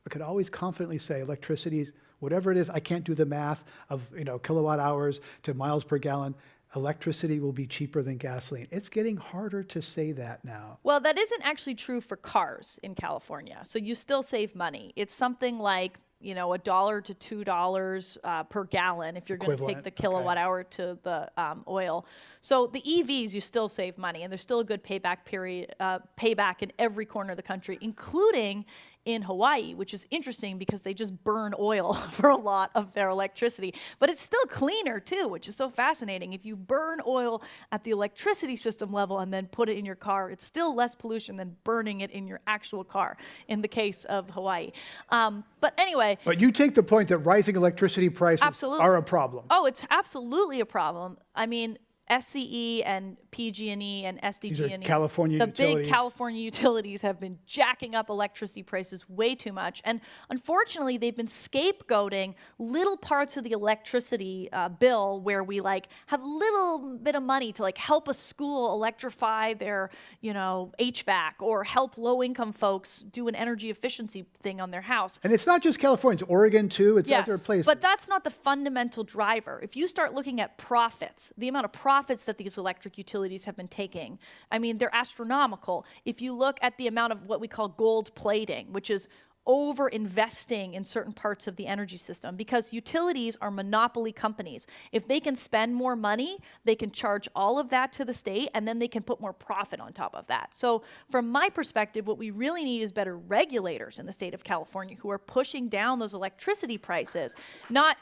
I could always confidently say electricity, whatever it is, I can't do the math of kilowatt hours to miles per gallon. Electricity will be cheaper than gasoline. It's getting harder to say that now. Well, that isn't actually true for cars in California. So you still save money. It's something like $1 to $2 per gallon if you're going to take the kilowatt hour to the oil. So the EVs, you still save money, and there's still a good payback period, payback in every corner of the country, including in Hawaii, which is interesting because they just burn oil for a lot of their electricity. But it's still cleaner too, which is so fascinating. If you burn oil at the electricity system level and then put it in your car, it's still less pollution than burning it in your actual car in the case of Hawaii. But anyway. But you take the point that rising electricity prices are a problem. Oh, it's absolutely a problem. I mean, SCE and PG&E and SDG&E, These are California utilities. Big California utilities have been jacking up electricity prices way too much. And unfortunately, they've been scapegoating little parts of the electricity bill where we have a little bit of money to help a school electrify their, HVAC, or help low-income folks do an energy efficiency thing on their house. And it's not just California, it's Oregon too, it's other places. But that's not the fundamental driver. If you start looking at profits, the amount of profits that these electric utilities have been taking, I mean, they're astronomical. If you look at the amount of what we call gold plating, which is over investing in certain parts of the energy system, because utilities are monopoly companies. If they can spend more money, they can charge all of that to the state, and then they can put more profit on top of that. So from my perspective, what we really need is better regulators in the state of California who are pushing down those electricity prices, not,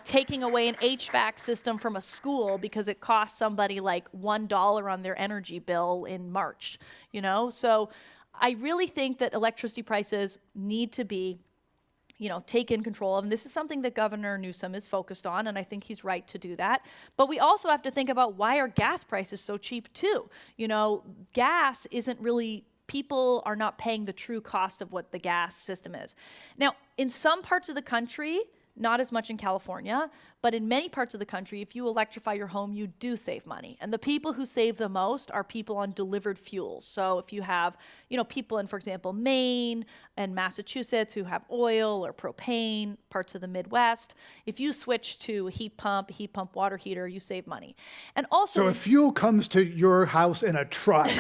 taking away an HVAC system from a school because it costs somebody like $1 on their energy bill in March, So I really think that electricity prices need to be, taken control of. And this is something that Governor Newsom is focused on, and I think he's right to do that. But we also have to think about, why are gas prices so cheap too? Gas isn't really, people are not paying the true cost of what the gas system is. Now, in some parts of the country, not as much in California, but in many parts of the country, if you electrify your home, you do save money. And the people who save the most are people on delivered fuels. So if you have, people in, for example, Maine and Massachusetts who have oil or propane, parts of the Midwest, if you switch to a heat pump water heater, you save money. And also, So if fuel comes to your house in a truck,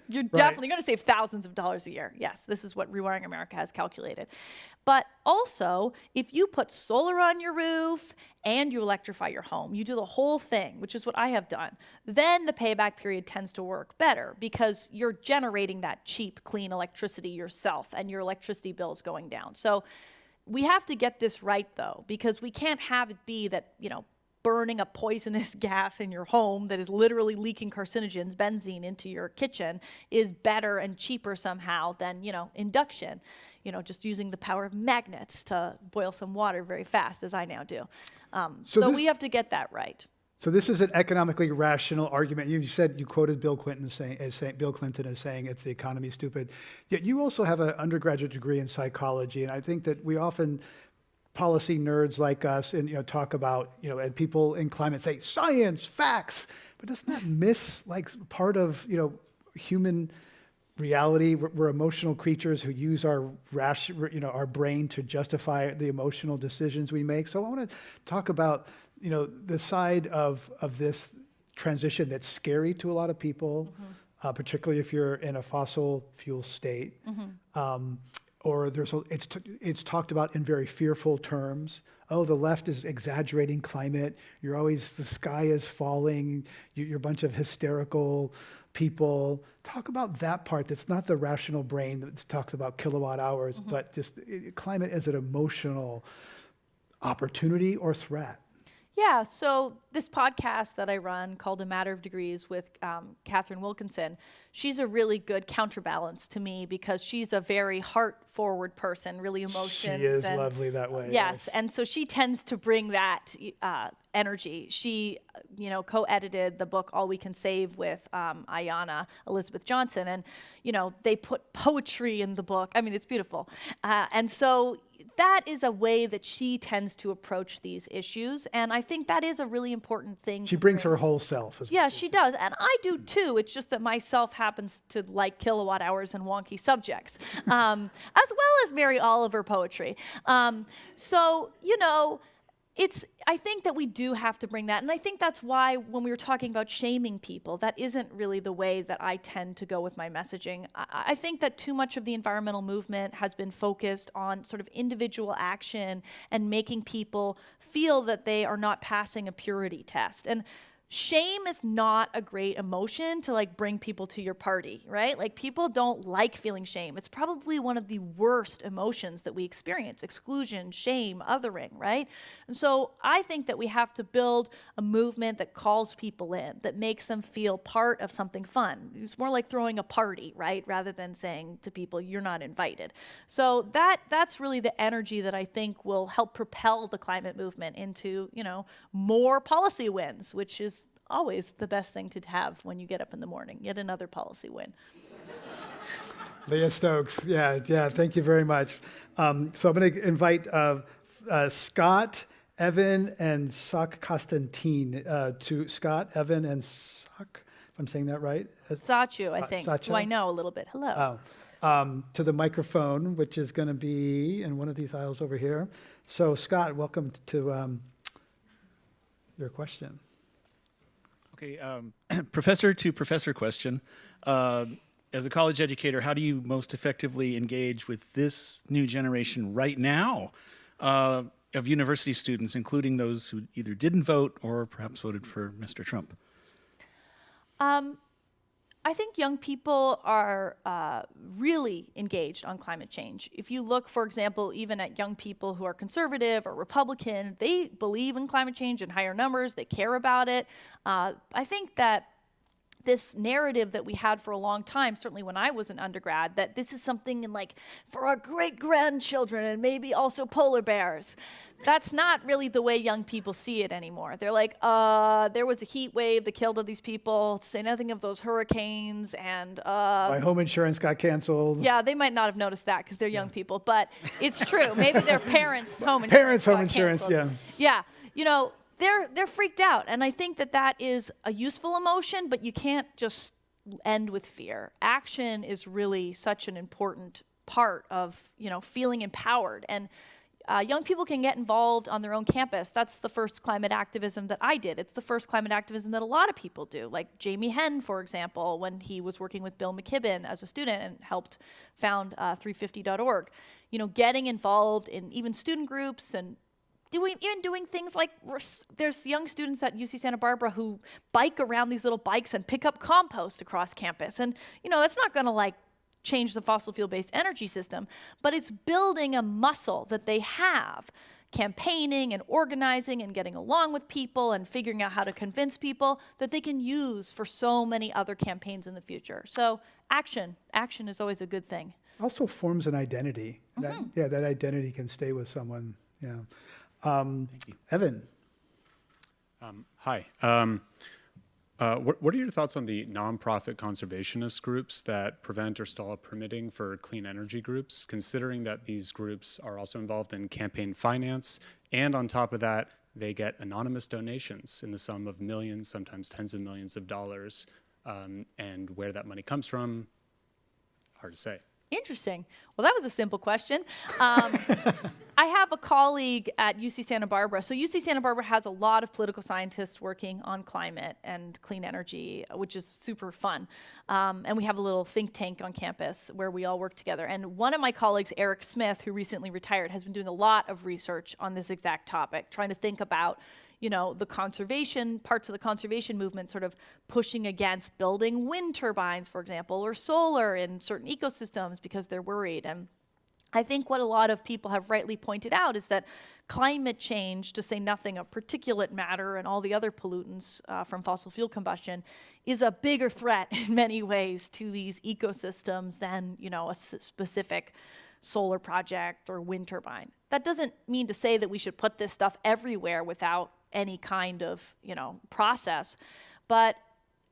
you're definitely going to save thousands of dollars a year. Yes, this is what Rewiring America has calculated. But also, if you put solar on your roof and you electrify your home, you do the whole thing, which is what I have done, then the payback period tends to work better, because you're generating that cheap, clean electricity yourself, and your electricity bill is going down. So we have to get this right, though, because we can't have it be that, burning a poisonous gas in your home that is literally leaking carcinogens, benzene, into your kitchen is better and cheaper somehow than, induction. Just using the power of magnets to boil some water very fast, as I now do. So we have to get that right. So this is an economically rational argument. You said, you quoted Bill Clinton as saying it's the economy stupid. Yet you also have an undergraduate degree in psychology, and I think that we often, policy nerds like us, and talk about, and people in climate say science, facts, but doesn't that miss part of human reality? We're emotional creatures who use our brain to justify the emotional decisions we make. So I want to talk about the side of this transition that's scary to a lot of people, particularly if you're in a fossil fuel state. Or it's talked about in very fearful terms. Oh, the left is exaggerating climate. The sky is falling. You're a bunch of hysterical people. Talk about that part that's not the rational brain that talks about kilowatt hours, but just climate as an emotional opportunity or threat. Yeah, so this podcast that I run called A Matter of Degrees with Catherine Wilkinson, she's a really good counterbalance to me, because she's a very heart-forward person, really emotions. She is lovely that way. Yes, and so she tends to bring that energy. She, co-edited the book All We Can Save with Ayanna Elizabeth Johnson, and, they put poetry in the book. I mean, it's beautiful. And so that is a way that she tends to approach these issues, and I think that is a really important thing. She brings her whole self. Yeah, she does, and I do too. It's just that my self happens to like kilowatt hours and wonky subjects, as well as Mary Oliver poetry. I think that we do have to bring that, and I think that's why when we were talking about shaming people, that isn't really the way that I tend to go with my messaging. I think that too much of the environmental movement has been focused on sort of individual action and making people feel that they are not passing a purity test. And shame is not a great emotion to bring people to your party, right? People don't like feeling shame. It's probably one of the worst emotions that we experience: exclusion, shame, othering, right? And so I think that we have to build a movement that calls people in, that makes them feel part of something fun. It's more like throwing a party, right? Rather than saying to people, you're not invited. So that's really the energy that I think will help propel the climate movement into, more policy wins, which is always the best thing to have when you get up in the morning. Yet another policy win. Leah Stokes, yeah, thank you very much. So I'm going to invite Scott, Evan, and Sak Constantine to Scott, Evan, and Sak, if I'm saying that right? Sachu, I think. Sachu? Who I know a little bit. Hello. To the microphone, which is going to be in one of these aisles over here. So Scott, welcome to your question. Okay, professor to professor question. as a college educator, how do you most effectively engage with this new generation right now of university students, including those who either didn't vote or perhaps voted for Mr. Trump? I think young people are really engaged on climate change. If you look, for example, even at young people who are conservative or Republican, they believe in climate change in higher numbers, they care about it. I think that this narrative that we had for a long time, certainly when I was an undergrad, that this is something like for our great-grandchildren and maybe also polar bears. That's not really the way young people see it anymore. They're like, there was a heat wave that killed all these people, say nothing of those hurricanes, and My home insurance got canceled. yeah, they might not have noticed that because they're young people, but it's true. Maybe their parents' home insurance got canceled. Yeah. Yeah, you know, they're freaked out, and I think that that is a useful emotion, but you can't just end with fear. Action is really such an important part of, you know, feeling empowered, and young people can get involved on their own campus. That's the first climate activism that I did. It's the first climate activism that a lot of people do, like Jamie Henn, for example, when he was working with Bill McKibben as a student and helped found 350.org. You know, getting involved in even student groups and doing things like, there's young students at UC Santa Barbara who bike around these little bikes and pick up compost across campus. And, you know, that's not going to like change the fossil fuel-based energy system, but it's building a muscle that they have, campaigning and organizing and getting along with people and figuring out how to convince people that they can use for so many other campaigns in the future. So action is always a good thing. Also forms an identity. That identity can stay with someone. Yeah. Thank you. Evan. Hi. What are your thoughts on the nonprofit conservationist groups that prevent or stall permitting for clean energy groups, considering that these groups are also involved in campaign finance, and on top of that, they get anonymous donations in the sum of millions, sometimes tens of millions of dollars, and where that money comes from, hard to say. Interesting. Well, that was a simple question. I have a colleague at UC Santa Barbara. So UC Santa Barbara has a lot of political scientists working on climate and clean energy, which is super fun. And we have a little think tank on campus where we all work together. And one of my colleagues, Eric Smith, who recently retired, has been doing a lot of research on this exact topic, trying to think about, you know, the conservation, parts of the conservation movement sort of pushing against building wind turbines, for example, or solar in certain ecosystems because they're worried. And I think what a lot of people have rightly pointed out is that climate change, to say nothing of particulate matter and all the other pollutants from fossil fuel combustion, is a bigger threat in many ways to these ecosystems than, you know, a specific solar project or wind turbine. That doesn't mean to say that we should put this stuff everywhere without any kind of, you know, process, but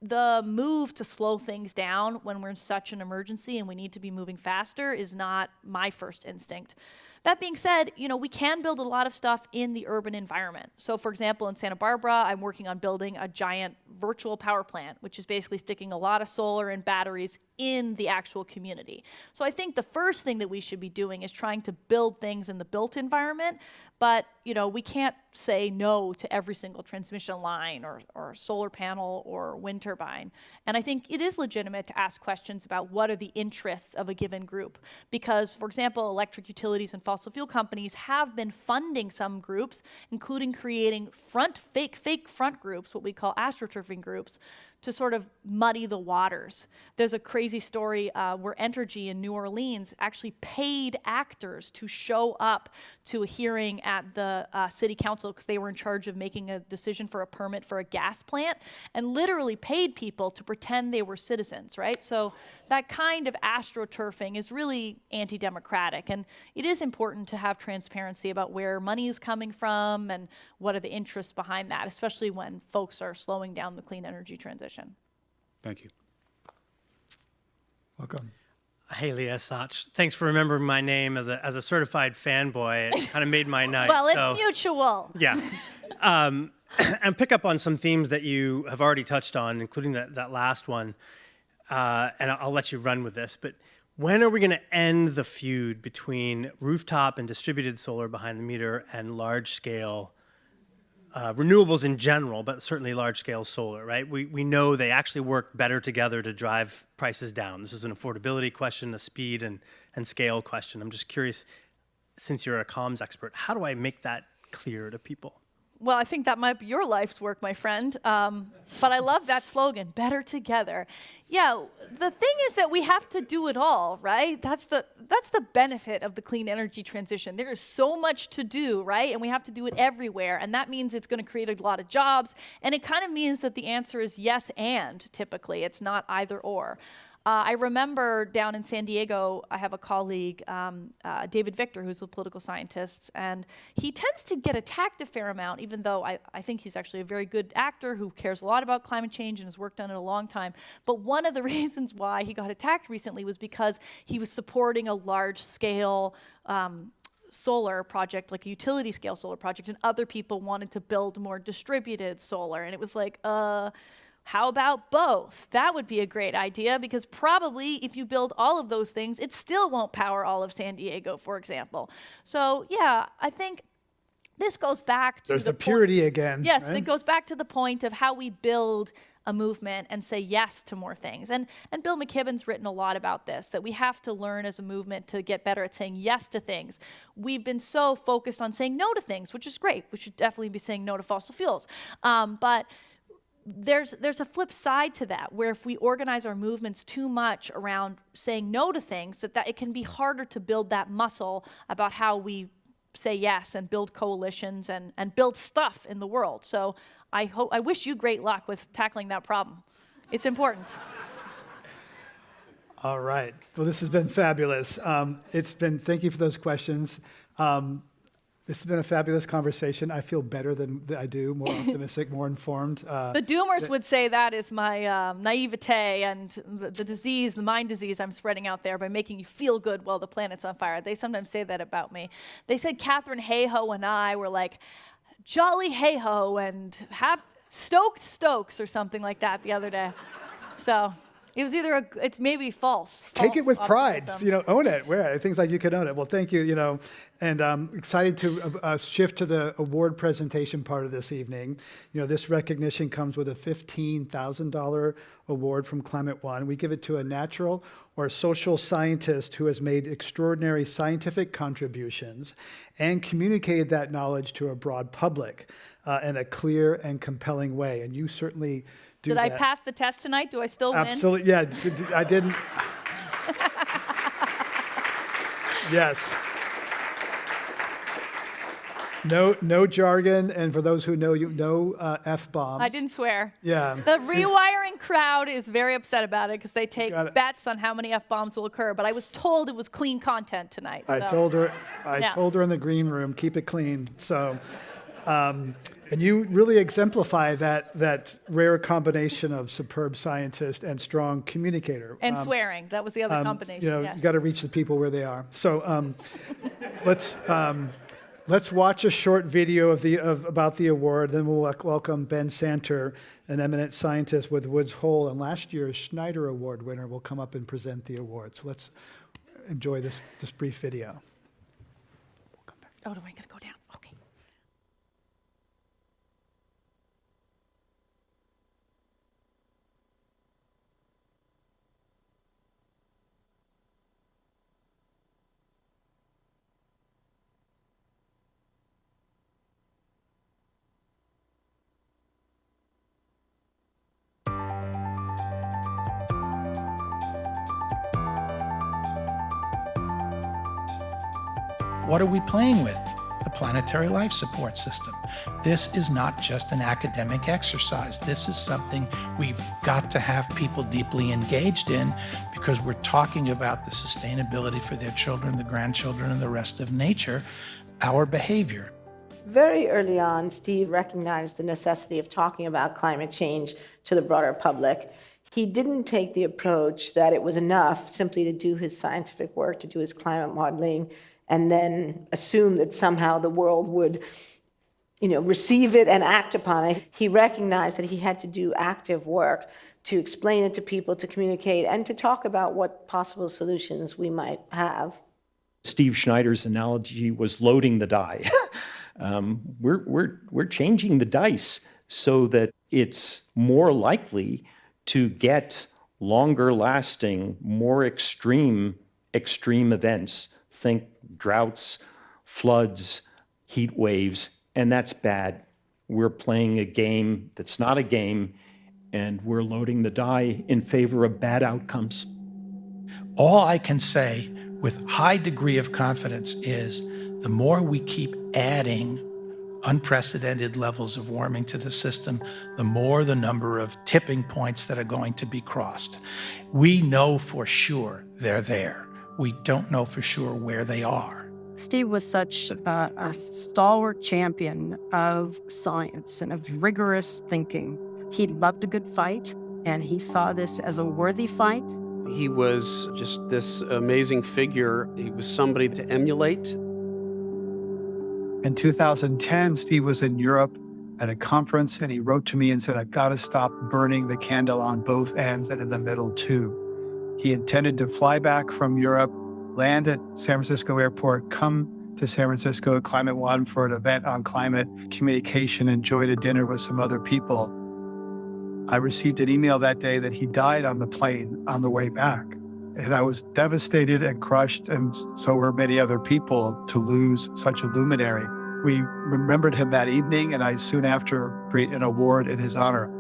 the move to slow things down when we're in such an emergency and we need to be moving faster is not my first instinct. That being said, you know, we can build a lot of stuff in the urban environment. So for example, in Santa Barbara, I'm working on building a giant virtual power plant, which is basically sticking a lot of solar and batteries in the actual community. So I think the first thing that we should be doing is trying to build things in the built environment, but you know, we can't say no to every single transmission line or solar panel or wind turbine. And I think it is legitimate to ask questions about what are the interests of a given group. Because, for example, electric utilities and fossil fuel companies have been funding some groups, including creating fake front groups, what we call astroturfing groups, to sort of muddy the waters. There's a crazy story where Entergy in New Orleans actually paid actors to show up to a hearing at the city council because they were in charge of making a decision for a permit for a gas plant, and literally paid people to pretend they were citizens, right? So that kind of astroturfing is really anti-democratic, and it is important to have transparency about where money is coming from and what are the interests behind that, especially when folks are slowing down the clean energy transition. Thank you. Welcome. Hey, Leah Stokes. Thanks for remembering my name as a certified fanboy. It kind of made my night. Well, it's mutual. Yeah. And pick up on some themes that you have already touched on, including that last one. And I'll let you run with this. But when are we going to end the feud between rooftop and distributed solar behind the meter and large-scale renewables in general, but certainly large-scale solar, right? We know they actually work better together to drive prices down. This is an affordability question, a speed and scale question. I'm just curious, since you're a comms expert, how do I make that clear to people? Well, I think that might be your life's work, my friend. But I love that slogan, better together. Yeah, the thing is that we have to do it all, right? That's the benefit of the clean energy transition. There is so much to do, right? And we have to do it everywhere. And that means it's going to create a lot of jobs. And it kind of means that the answer is yes and, typically. It's not either or. I remember down in San Diego, I have a colleague, David Victor, who's a political scientist, and he tends to get attacked a fair amount, even though I think he's actually a very good actor who cares a lot about climate change and has worked on it a long time. But one of the reasons why he got attacked recently was because he was supporting a large-scale solar project, like a utility scale solar project, and other people wanted to build more distributed solar. And it was like, how about both? That would be a great idea, because probably if you build all of those things, it still won't power all of San Diego, for example. So yeah, I think this goes back to There's the purity again. Yes, right? it goes back to the point of how we build a movement and say yes to more things. And Bill McKibben's written a lot about this, that we have to learn as a movement to get better at saying yes to things. We've been so focused on saying no to things, which is great. We should definitely be saying no to fossil fuels. But there's a flip side to that, where if we organize our movements too much around saying no to things, that it can be harder to build that muscle about how we say yes and build coalitions and build stuff in the world. So I wish you great luck with tackling that problem. It's important. All right. Well, this has been fabulous. Thank you for those questions. This has been a fabulous conversation. I feel better than I do, more optimistic, more informed. The doomers would say that is my naivete and the disease, the mind disease I'm spreading out there by making you feel good while the planet's on fire. They sometimes say that about me. They said Catherine Hayhoe and I were like jolly hey-ho and stoked Stokes or something like that the other day. So it was it's maybe false. Take it with pride, optimism. own it. Where things like you can own it. Well, thank you, and I'm excited to shift to the award presentation part of this evening. This recognition comes with a $15,000 award from Climate One. We give it to a natural or social scientist who has made extraordinary scientific contributions and communicated that knowledge to a broad public in a clear and compelling way. And you certainly do Did that. I pass the test tonight? Do I still win? Absolutely, yeah. I didn't. Yes. No jargon, and for those who know you, no F-bombs. I didn't swear. Yeah. The rewiring crowd is very upset about it because they take Got it. bets on how many F-bombs will occur, but I was told it was clean content tonight. I so. told her in the green room, keep it clean. So, and you really exemplify that rare combination of superb scientist and strong communicator. And swearing. That was the other combination, yes. You got to reach the people where they are. So let's watch a short video about the award. Then we'll welcome Ben Santer, an eminent scientist with Woods Hole and last year's Schneider Award winner, will come up and present the award. So let's enjoy this brief video. We'll come back. Oh, do I got to go down? Okay. What are we playing with? The planetary life support system. This is not just an academic exercise. This is something we've got to have people deeply engaged in because we're talking about the sustainability for their children, the grandchildren, and the rest of nature, our behavior. Very early on, Steve recognized the necessity of talking about climate change to the broader public. He didn't take the approach that it was enough simply to do his scientific work, to do his climate modeling, and then assume that somehow the world would, receive it and act upon it. He recognized that he had to do active work to explain it to people, to communicate, and to talk about what possible solutions we might have. Steve Schneider's analogy was loading the die. we're changing the dice so that it's more likely to get longer lasting, more extreme events. Think droughts, floods, heat waves, and that's bad. We're playing a game that's not a game, and we're loading the die in favor of bad outcomes. All I can say with high degree of confidence is the more we keep adding unprecedented levels of warming to the system, the more the number of tipping points that are going to be crossed. We know for sure they're there. We don't know for sure where they are. Steve was such a stalwart champion of science and of rigorous thinking. He loved a good fight, and he saw this as a worthy fight. He was just this amazing figure. He was somebody to emulate. In 2010, Steve was in Europe at a conference, and he wrote to me and said, I've got to stop burning the candle on both ends and in the middle too. He intended to fly back from Europe, land at San Francisco Airport, come to San Francisco at Climate One for an event on climate communication, enjoy a dinner with some other people. I received an email that day that he died on the plane on the way back. And I was devastated and crushed, and so were many other people, to lose such a luminary. We remembered him that evening, and I soon after created an award in his honor.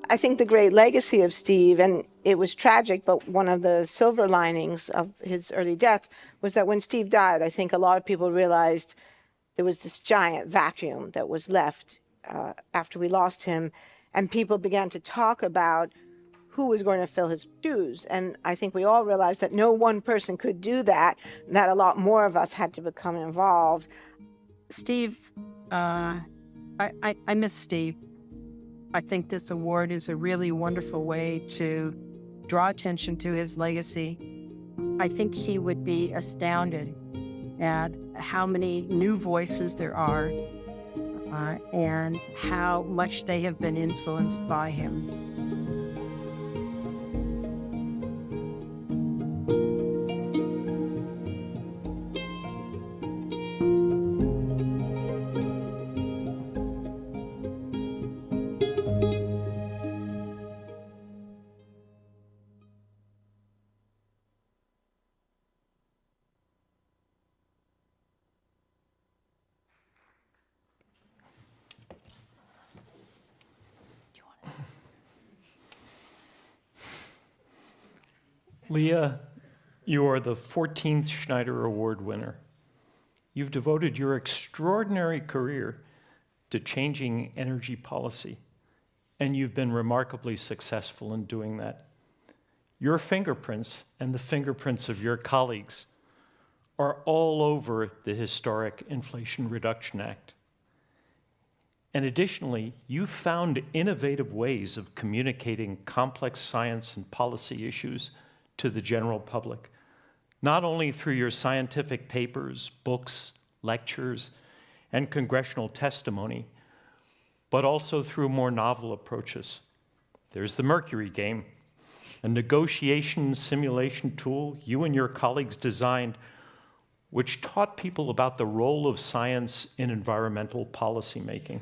I think the great legacy of Steve, and it was tragic, but one of the silver linings of his early death was that when Steve died, I think a lot of people realized there was this giant vacuum that was left after we lost him, and people began to talk about who was going to fill his shoes. And I think we all realized that no one person could do that, and that a lot more of us had to become involved. Steve, I miss Steve. I think this award is a really wonderful way to draw attention to his legacy. I think he would be astounded at how many new voices there are and how much they have been influenced by him. Leah, you are the 14th Schneider Award winner. You've devoted your extraordinary career to changing energy policy, and you've been remarkably successful in doing that. Your fingerprints and the fingerprints of your colleagues are all over the historic Inflation Reduction Act. And additionally, you've found innovative ways of communicating complex science and policy issues to the general public, not only through your scientific papers, books, lectures, and congressional testimony, but also through more novel approaches. There's the Mercury game, a negotiation simulation tool you and your colleagues designed, which taught people about the role of science in environmental policymaking.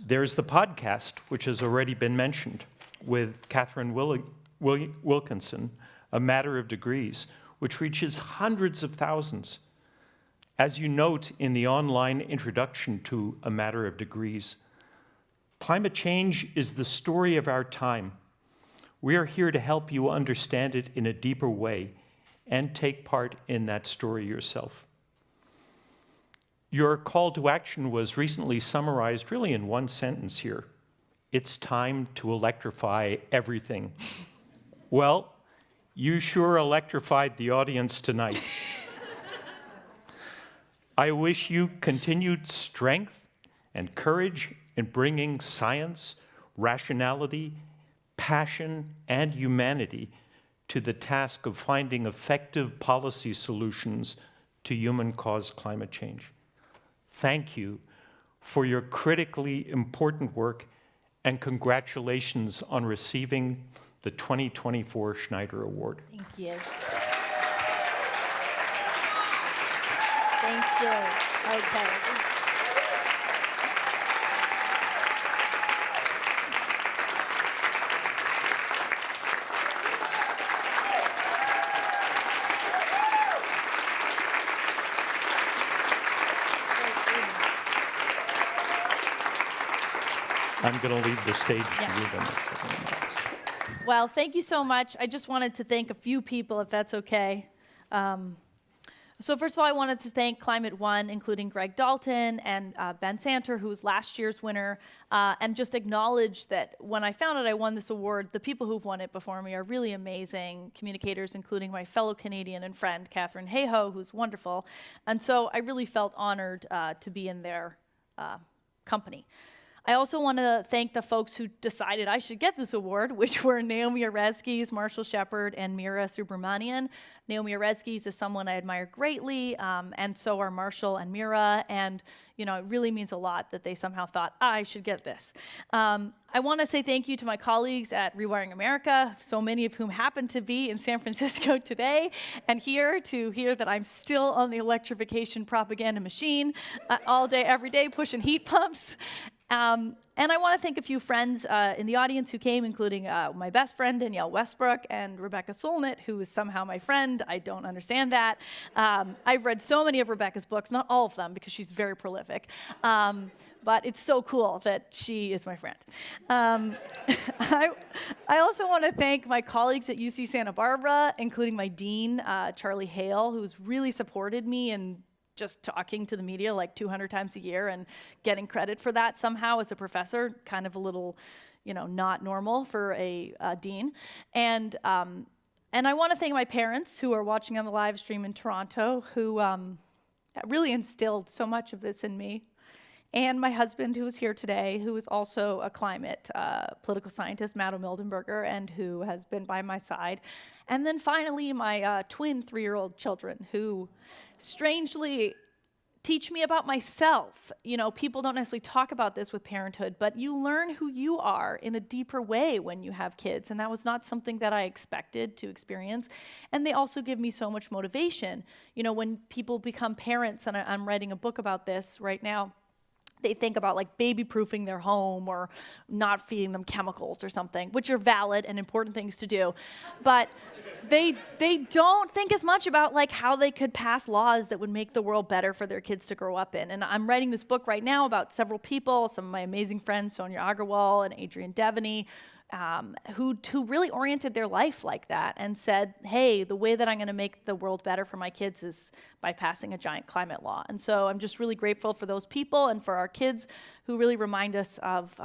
There's the podcast, which has already been mentioned, with Catherine Wilkinson, A Matter of Degrees, which reaches hundreds of thousands. As you note in the online introduction to A Matter of Degrees, climate change is the story of our time. We are here to help you understand it in a deeper way and take part in that story yourself. Your call to action was recently summarized really in one sentence here. It's time to electrify everything. Well, you sure electrified the audience tonight. I wish you continued strength and courage in bringing science, rationality, passion, and humanity to the task of finding effective policy solutions to human-caused climate change. Thank you for your critically important work, and congratulations on receiving the 2024 Schneider Award. Thank you. Thank you. Okay. I'm going to leave the stage to Yes. you the next couple of minutes. Well, thank you so much. I just wanted to thank a few people, if that's okay. So first of all, I wanted to thank Climate One, including Greg Dalton and Ben Santer, who was last year's winner, and just acknowledge that when I found out I won this award, the people who've won it before me are really amazing communicators, including my fellow Canadian and friend, Catherine Hayhoe, who's wonderful. And so I really felt honored to be in their company. I also want to thank the folks who decided I should get this award, which were Naomi Oreskes, Marshall Shepard, and Mira Subramanian. Naomi Oreskes is someone I admire greatly, and so are Marshall and Mira, and it really means a lot that they somehow thought I should get this. I want to say thank you to my colleagues at Rewiring America, so many of whom happen to be in San Francisco today, and here to hear that I'm still on the electrification propaganda machine all day, every day, pushing heat pumps. And I want to thank a few friends in the audience who came, including my best friend, Danielle Westbrook, and Rebecca Solnit, who is somehow my friend. I don't understand that. I've read so many of Rebecca's books, not all of them, because she's very prolific. But it's so cool that she is my friend. I also want to thank my colleagues at UC Santa Barbara, including my dean, Charlie Hale, who's really supported me in just talking to the media like 200 times a year and getting credit for that somehow as a professor, kind of a little, not normal for a dean. And I want to thank my parents who are watching on the live stream in Toronto, who really instilled so much of this in me. And my husband, who is here today, who is also a climate political scientist, Matto Mildenberger, and who has been by my side. And then finally, my twin 3-year-old children, who strangely teach me about myself. People don't necessarily talk about this with parenthood, but you learn who you are in a deeper way when you have kids, and that was not something that I expected to experience. And they also give me so much motivation. When people become parents, and I'm writing a book about this right now, they think about like baby-proofing their home or not feeding them chemicals or something, which are valid and important things to do. But they don't think as much about like how they could pass laws that would make the world better for their kids to grow up in. And I'm writing this book right now about several people, some of my amazing friends, Sonia Agarwal and Adrienne Devaney, who really oriented their life like that and said, hey, the way that I'm going to make the world better for my kids is by passing a giant climate law. And so I'm just really grateful for those people and for our kids who really remind us of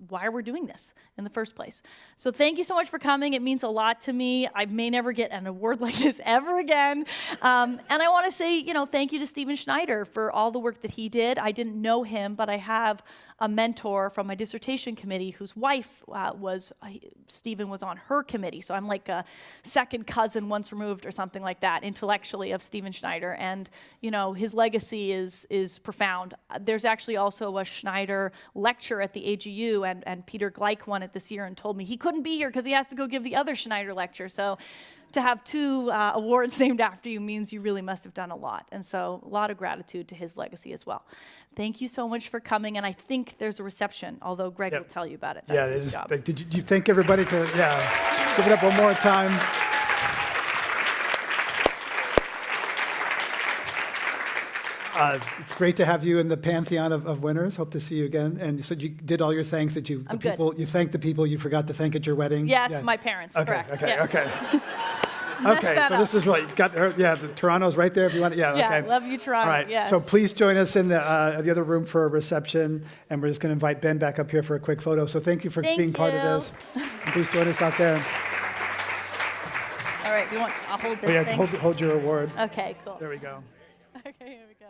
why we're doing this in the first place. So thank you so much for coming. It means a lot to me. I may never get an award like this ever again. And I want to say, thank you to Stephen Schneider for all the work that he did. I didn't know him, but I have a mentor from my dissertation committee whose wife Stephen was on her committee. So I'm like a second cousin once removed or something like that intellectually of Stephen Schneider. And, his legacy is profound. There's actually also a Schneider lecture at the AGU, and Peter Gleich won it this year and told me he couldn't be here because he has to go give the other Schneider lecture. So to have 2 awards named after you means you really must have done a lot. And so a lot of gratitude to his legacy as well. Thank you so much for coming. And I think there's a reception, although Greg will tell you about it. That's his job. Did you thank everybody to, give it up one more time. It's great to have you in the pantheon of winners. Hope to see you again. And you said you did all your thanks that you thanked the people you forgot to thank at your wedding. Yes, my parents, correct. Okay, yes. okay. Messed that so up. this is right. The Toronto's right there if you want it. Yeah, love you, Toronto. All right, yes. so please join us in the other room for a reception, and we're just going to invite Ben back up here for a quick photo. So thank you for being part of this. And please join us out there. All right, I'll hold this thing. Hold your award. Okay, cool. There we go. Okay, here we go.